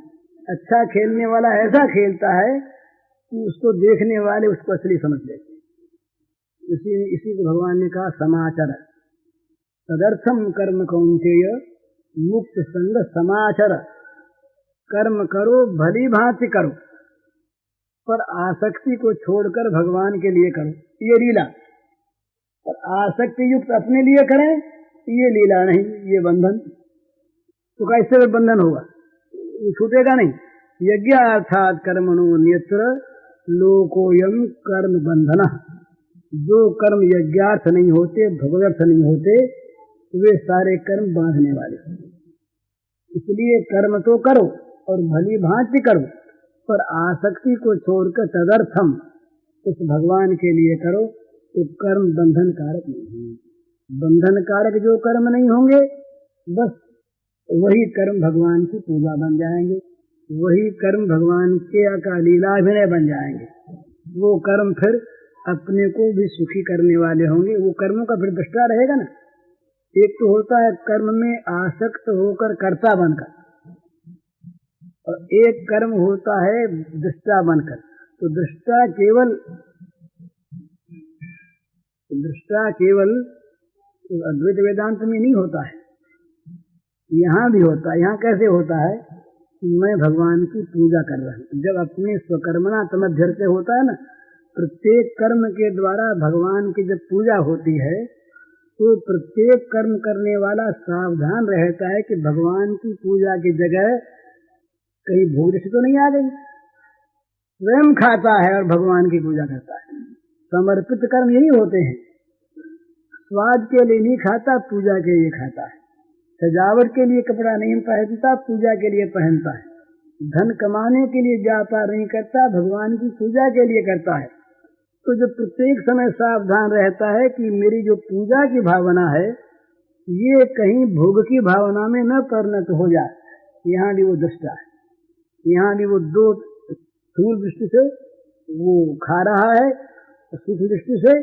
अच्छा खेलने वाला ऐसा खेलता है कि उसको देखने वाले उसको असली समझ लेते। इसी को भगवान ने कहा समाचर तदर्थम कर्म कौन्तेय मुक्त संग समाचर। कर्म करो भली भांति करो, पर आसक्ति को छोड़कर भगवान के लिए करो, ये लीला। और आसक्ति युक्त अपने लिए करें, ये लीला नहीं, ये बंधन। तो कैसे बंधन होगा? ये छूटेगा नहीं। यज्ञ अर्थात कर्मणो नेत्र लोकोयम कर्म बंधन। जो कर्म यज्ञार्थ नहीं होते, भगवदर्थ नहीं होते, वे सारे कर्म बांधने वाले। इसलिए कर्म तो करो और भली भांति करो, पर आसक्ति को छोड़कर तदर्थम उस भगवान के लिए करो, तो कर्म बंधन कारक नहीं है। बंधन कारक जो कर्म नहीं होंगे, बस वही कर्म भगवान की पूजा बन जाएंगे, वही कर्म भगवान के का लीलाभिनय बन जाएंगे। वो कर्म फिर अपने को भी सुखी करने वाले होंगे। वो कर्मों का फिर दृष्टा रहेगा ना। एक तो होता है कर्म में आसक्त होकर कर्ता बनकर, और एक कर्म होता है दृष्टा बनकर। तो दृष्टा केवल अद्वैत वेदांत में नहीं होता है, यहाँ भी होता है। यहाँ कैसे होता है कि मैं भगवान की पूजा कर रहा हूँ। जब अपने स्वकर्मणा तमध्यर्थे होता है ना, प्रत्येक कर्म के द्वारा भगवान की जब पूजा होती है तो प्रत्येक कर्म करने वाला सावधान रहता है कि भगवान की पूजा की जगह कहीं भूख से तो नहीं आ गई। स्वयं खाता है और भगवान की पूजा करता है। समर्पित कर्म यही होते हैं। स्वाद के लिए नहीं खाता, पूजा के लिए खाता है। सजावट के लिए कपड़ा नहीं पहनता, पूजा के लिए पहनता है। धन कमाने के लिए व्यापार नहीं करता, भगवान की पूजा के लिए करता है। तो जो प्रत्येक समय सावधान रहता है कि मेरी जो पूजा की भावना है ये कहीं भोग की भावना में न परिणत हो जाए। यहाँ भी वो दृष्टा है, यहाँ भी वो दो स्थूल दृष्टि से वो खा रहा है, सूक्ष्म दृष्टि से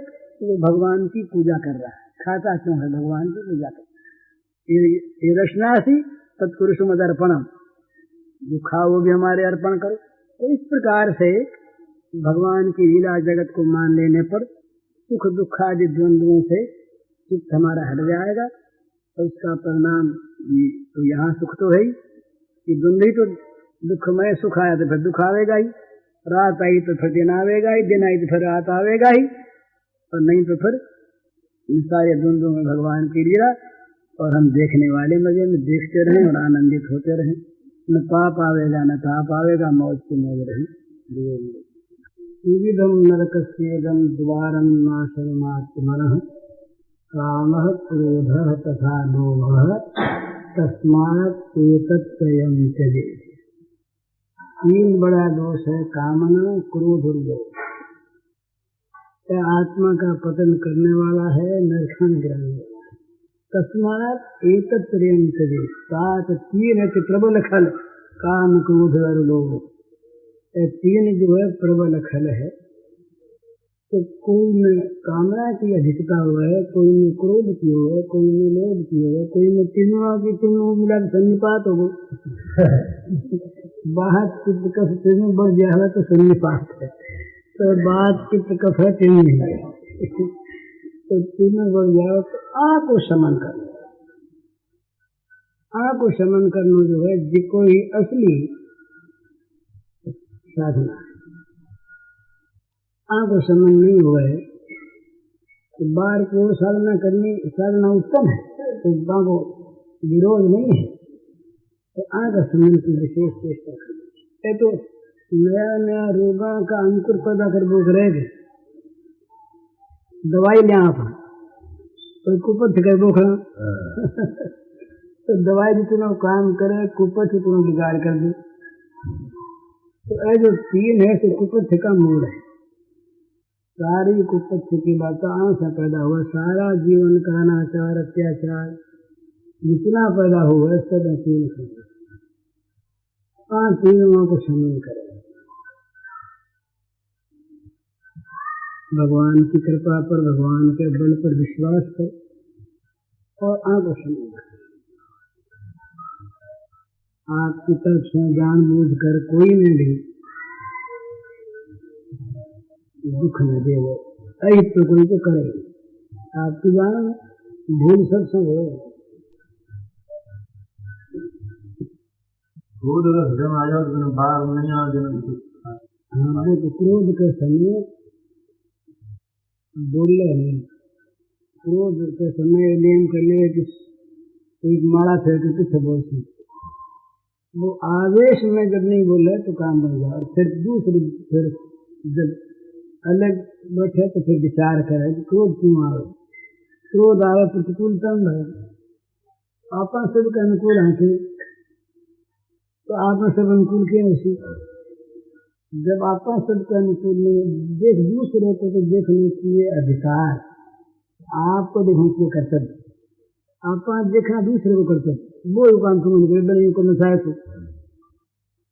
वो भगवान की पूजा कर रहा है। खाता क्यों है? भगवान की पूजा कर। ये रचनासी तत्पुरुष मदर्पणम, जो खाओ वो भी हमारे अर्पण करो। तो इस प्रकार से भगवान की लीला जगत को मान लेने पर सुख दुख आदि द्वंद्वों से चित्त हमारा हट जाएगा। और उसका परिणाम तो यहाँ सुख तो है ही, कि द्वंद्वी तो दुखमय, सुख आया तो फिर दुख आवेगा ही, रात आई तो फिर दिन आवेगा ही, दिन आई तो फिर रात आवेगा ही, और नहीं तो फिर इन सारे द्वंद्वों में भगवान की लीला। और हम देखने वाले मजे में देखते रहें और आनंदित होते रहें। न पाप आवेगा न ताप आवेगा, मौज की मौज रही। विविधम नरकस्येदं द्वारं नाशमात्मनः कामः क्रोधः तथा लोभः तस्मात् एतत्त्रयं त्यजेत्। तीन बड़ा दोष है, कामना, क्रोध और लोभ। यह आत्मा का पतन करने वाला है, नरकन गिराने वाला है। तस्मात् एतत्त्रयं त्यजेत्। सात तीन है कि प्रबल खल, काम क्रोध और लोभ। तीन जो है प्रबल खल है। तो कोई में कामना की अधिकता हुआ है, कोई में क्रोध की हुआ है, कोई में लोभ की हुआ है, कोई में तीनों मिला सन्निपात हो गई। बात चित्त कफ तीनों बढ़ गया है तो सन्निपात है। तो बात चित्त कफ है तीन नहीं है, तो तीनों बढ़ जाओ। तो आ को शमन करना, आ को शमन करना जो है जिको ही असली साधना। आ को शमन नहीं हुआ है तो बार को साधना करनी, साधना उत्तम है, तो बा को विरोध नहीं है। तो आ का शमन की विशेष चेष्टा करनी। तो नया नया रोगा का अंकुर पैदा कर बोग रहेगा। दवाई ले आप तो कुपथ कर बोखना तो दवाई जितना काम करे कुपथ उतना बिगाड़ कर दे। तो जो तीन है तो कुपथ का मूल है। सारी कुपथ की बात से पैदा हुआ, सारा जीवन का अनाचार अत्याचार जितना पैदा हुआ सब तीन से। तीनों को शमन करें, भगवान की कृपा पर, भगवान के बल पर विश्वास कर, और आंखों शमन करें। आपकी तरफ से जानबूझ कर कोई में भी दुख न दे, वो ऐसे तो कोई को करे। आपकी जान भूल सब हो। क्रोध जब आ जाओ तो बाहर नहीं आ जाना। हाँ, वो तो क्रोध के समय बोले नहीं, क्रोध के समय लेन कर ले कि एक माला फेंक के पीछे बोलती। वो आवेश में जब नहीं बोले तो काम बन जाए। और फिर दूसरी फिर जब अलग बैठे तो फिर विचार करे कि क्रोध क्यों आवे। क्रोध आवे प्रतिकूलतम है, आपा सबके अनुकूल है तो आप सब अनुकूल क्यों ऐसी। जब आपा सबके अनुकूल नहीं देख दूसरे को तो देखने के लिए अधिकार, आपको देखने के लिए कर्तव्य, आपा देखना दूसरे को कर्तव्य, वो काम समझ गए बड़े को नशाए तो।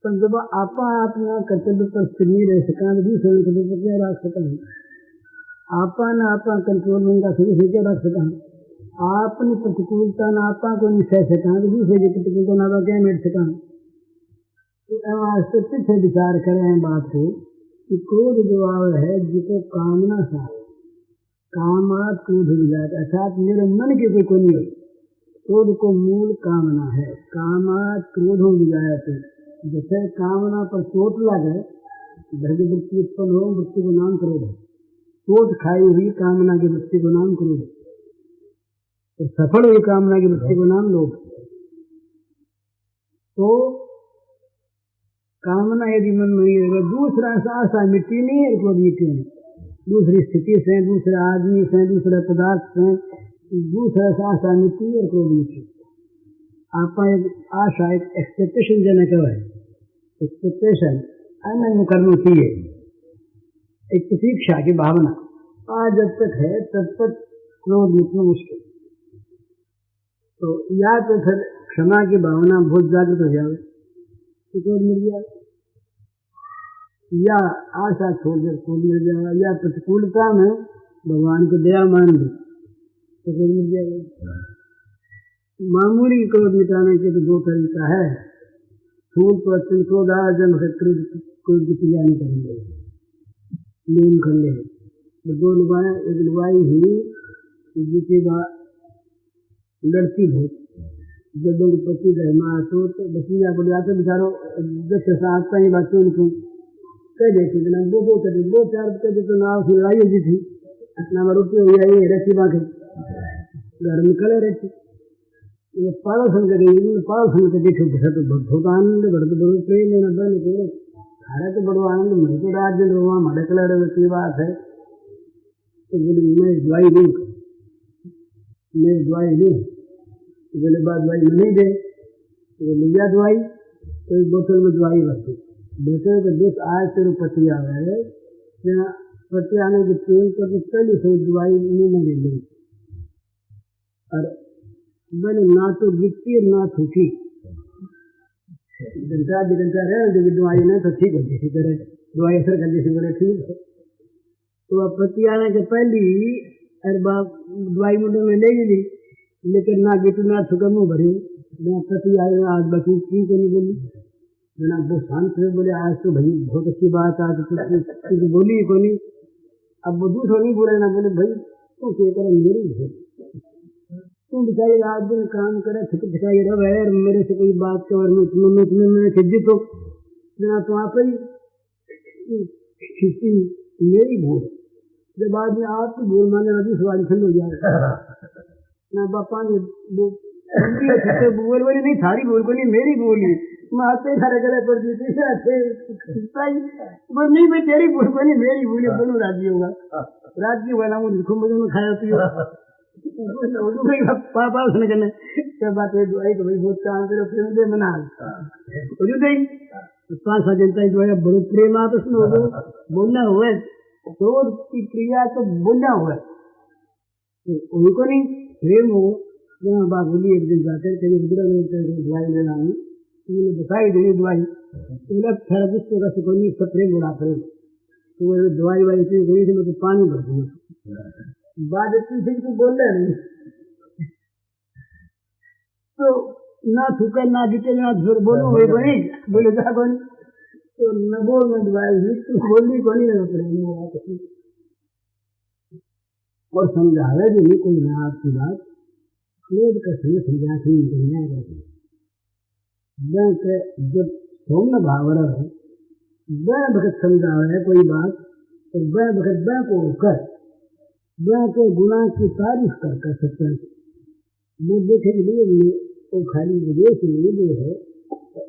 पर जब आपा अपना कर्तव्य पर स्थिर नहीं रह सका, दूसरे कर्तव्य पर क्या रख सका। आपा न आपा कंट्रोल में का शुरू से रख सका आपनी प्रतिकूलता न आपा को नहीं सह सका तो दूसरे की प्रतिकूलता ना आपा क्या मिट सका। तो आज पीछे विचार करें बात को कि क्रोध जो है जिसको कामना सा कामात क्रोध विजात अर्थात मेरे मन के कोई को नहीं हो। क्रोध को मूल कामना है। कामात क्रोध विजात जैसे कामना पर चोट लगे धैर्य वृत्ति उत्पन्न हो वृत्ति को नाम क्रोध है। चोट खाई हुई कामना की वृत्ति को नाम क्रोध है। तो सफल हुई कामना की वृत्ति को नाम लोभ। तो कामना यदि मन में नहीं रहेगा दूसरा आशा मिट्टी नहीं है क्रोध मिट्टी नहीं। दूसरी स्थिति से दूसरे आदमी से दूसरे पदार्थ से दूसरा आशा मिट्टी है क्रोध मिट्टी। आपका एक आशा एक एक्सपेक्टेशन जनक है। एक्सपेक्टेशन अनन्य करनी चाहिए एक प्रतीक्षा की भावना आज जब तक है तब तक क्रोध मिटना मुश्किल। तो या तो फिर क्षमा की भावना बहुत जागृत हो जाए तो क्रोध मिल जाए या आशा छोड़ कर क्रोध मिल जाएगा या प्रतिकूलता में भगवान को दया मान दी तो क्रोध मिल जाएगा। मामूली क्रोध मिटाने के तो दो तरीका है। फूल तो अत्यंत क्रोध आ जब क्रोध की पूजा नहीं करेंगे नीम कर ले तो दो लुगाएं एक लुगाई हुई जिसकी लड़की बहुत जब उनको पति रहमा तो बसिया बोले आते बेचारो दस सात का ही बातें उनको कह देती बिना दो कर दो चार कह तो ना उसकी लड़ाई होती थी अपना रोटी हो जाए रखी बाकी घर में खड़े रहती पागल सुन कर देखो तो बहुत आनंद बढ़ते बड़ो प्रेम लेना बन खारा तो बड़ो आनंद मैं तो रात दिन रोवा हमारे कलर की बात है तो बोले मैं दवाई लूँ तो बोले बाद दवाई में नहीं दे तो लिया दवाई तो एक बोतल में दवाई भरती बोतल के देख आज तेरे पति आ गए पति आने के तेल पर तो पहले से दवाई नहीं ले ली और मैंने ना तो गिरती ना थूकी घंटा रहे दवाई नहीं तो ठीक है किसी तरह दवाई असर कर जैसे बोले ठीक है। तो अब पति आने के पहले अरे बाप दवाई मुंडे में ले ली लेकिन ना गिट ना थूका मुँह भरी ना पति आए आज बची की नहीं बोली बिना वो शांत से बोले आज तो भाई बहुत अच्छी बात आज तो बोली को नहीं। अब वो दूसरा नहीं बोले ना बोले भाई तू क्या करे मेरी तुम बेचारी रात दिन काम करे ठिकाई रहे और मेरे से कोई बात कर मैं खिद्दी तो बिना तो आप ही मेरी भूल जब बाद में आप तो बोल माने अभी सवाल खंड हो जाए ना पापा ने बोल बोली नहीं थारी बोल को नहीं मेरी बोली मैं आते खड़े करे पर नहीं मैं तेरी बोल को नहीं मेरी बोली दोनों राज्य होगा राज्य वाला हूँ लिखो मुझे खाया पियो पापा उसने कहने क्या बात है दवाई तो भाई बहुत काम करो प्रेम दे मना पांच जनता दवाई बड़ो प्रेम आप उसमें बोलना हुआ क्रोध की क्रिया तो बोलना हुआ उनको नहीं प्रेम हो जहाँ बात बोली एक दिन जाकर दवाई लेना है बताई देनी दवाई थेरेपिस्ट का सुखनी सब प्रेम बोला प्रेम तो दवाई वाई गई थी तो पानी भर दिया बाद पीछे को बोल रहे नहीं तो ना थूका ना दिखे ना फिर बोलो वही बनी बोले क्या बनी तो न बोल में दवाई बोलनी को नहीं और समझावे भी नहीं कोई ना आपकी बात क्रोध का समय समझा के नहीं जब सौम्य भाव है वह भगत समझावे कोई बात तो वह भगत वह को कर वह के गुना की तारीफ कर सकते हैं वो देखे के लिए तो खाली विदेश नहीं दे है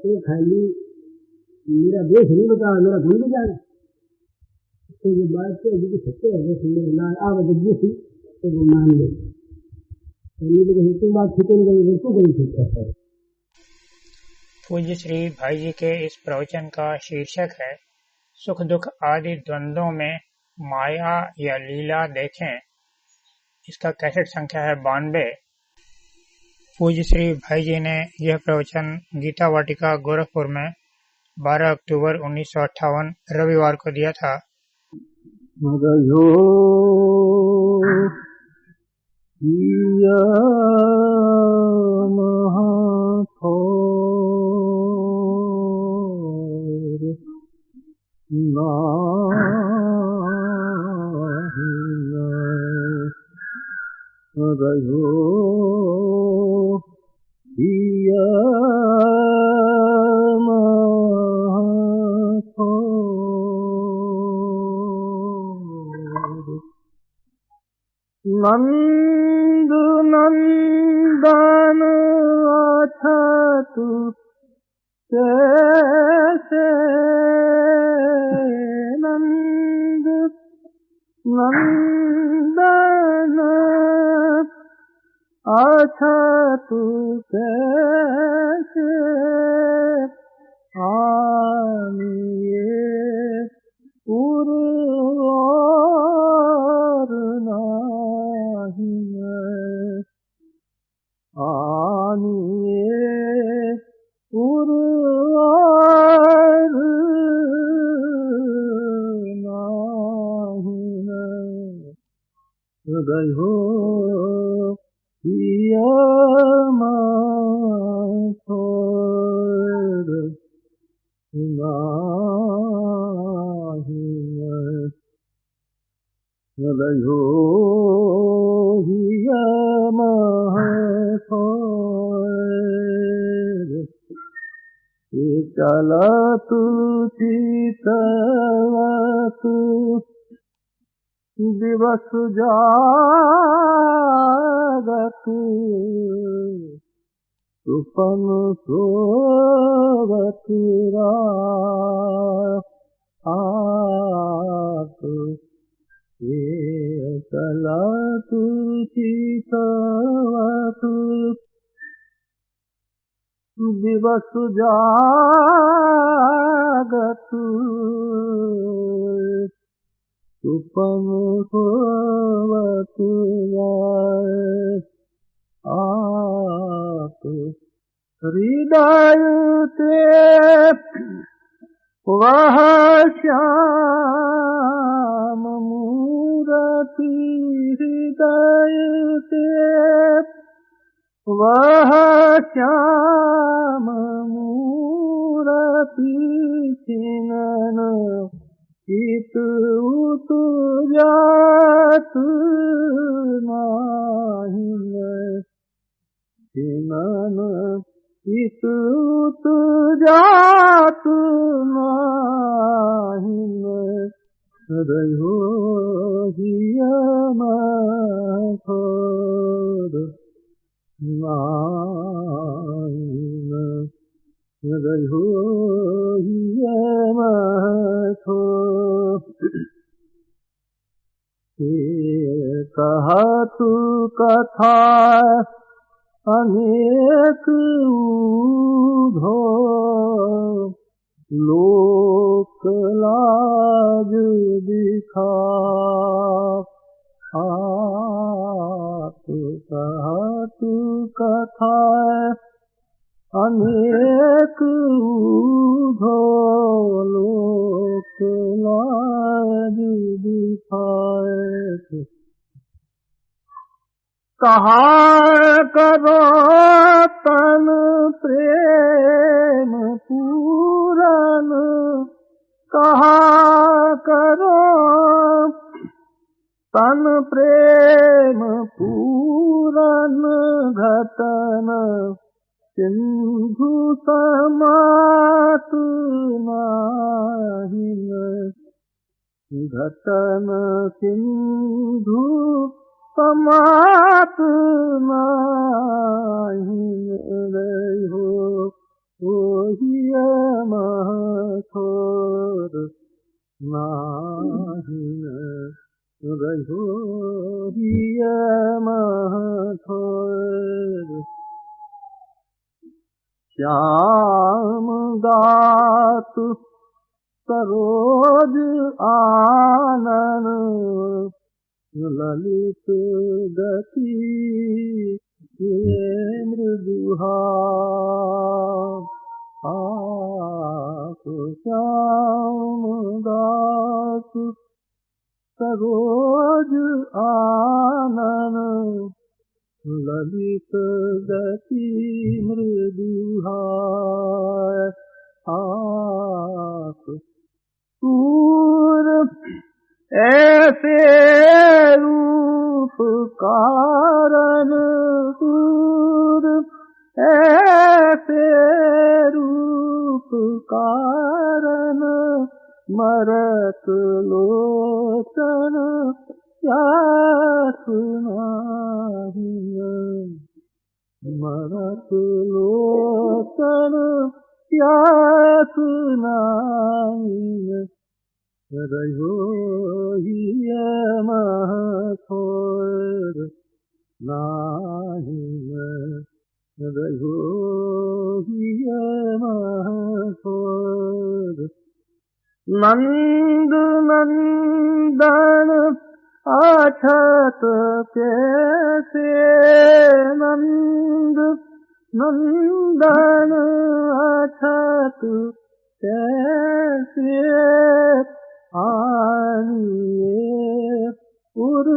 तो खाली मेरा देश नहीं बता मेरा गुण भी जाना तो ये बात तो अभी सत्य है जैसे आप जब थी तो वो मान ले तो बात ठीक नहीं गई ठीक है। पूज्य श्री भाई जी के इस प्रवचन का शीर्षक है सुख दुख आदि द्वंद्वों में माया या लीला देखें। इसका कैसेट संख्या है 92। पूज्य श्री भाई जी ने यह प्रवचन गीता वाटिका गोरखपुर में 12 अक्टूबर 1958 रविवार को दिया था। मदयो महाथोर मदयो नंद नंदन अच्छा तू कैसे नंद नंदन अच्छा तू कैसे आनिए उर नाही आनिए उर नाही हृदय हो माथोर नाही हृदय हो माथोर चला तू चितला तू दिवस जागत सुपन सोवत रात ये चला तू चितवत दिवस जागत सुपन सोवत आप हृदय ते वह श्याम मूरति हृदय ते वह श्याम मूरति चिनन चित उतु जात नाही चिनन चित उतु जात नाही हृदय हो माथोर नाही हृदय हो कहा तू कथा अनेक ऊधो लोक लाज दिखा कहा तू कथा अनेक ऊधो लोक लाज दिखाए कहा करो तन प्रेम पूरन कहा करो तन प्रेम पूरन घटन सिंधु समात नाही घटन सिंधु समात नाही हो माथोर नाही रहो माथोर श्याम गात सरोज आनन ललित गति मृदुहा श्याम गात सरोज आनन ललित गति मृदुहाय आप सूर ऐसे रूप कारण सूर ऐसे रूप कारण मरत लोचन प्यास नाहिय मरत लोचन प्यास नाहिय रहो हिय महथोर नाहिय रहो हिय महथोर नंद नंदन अछत कैसे नंद नंदन अछत कैसे आनिए उर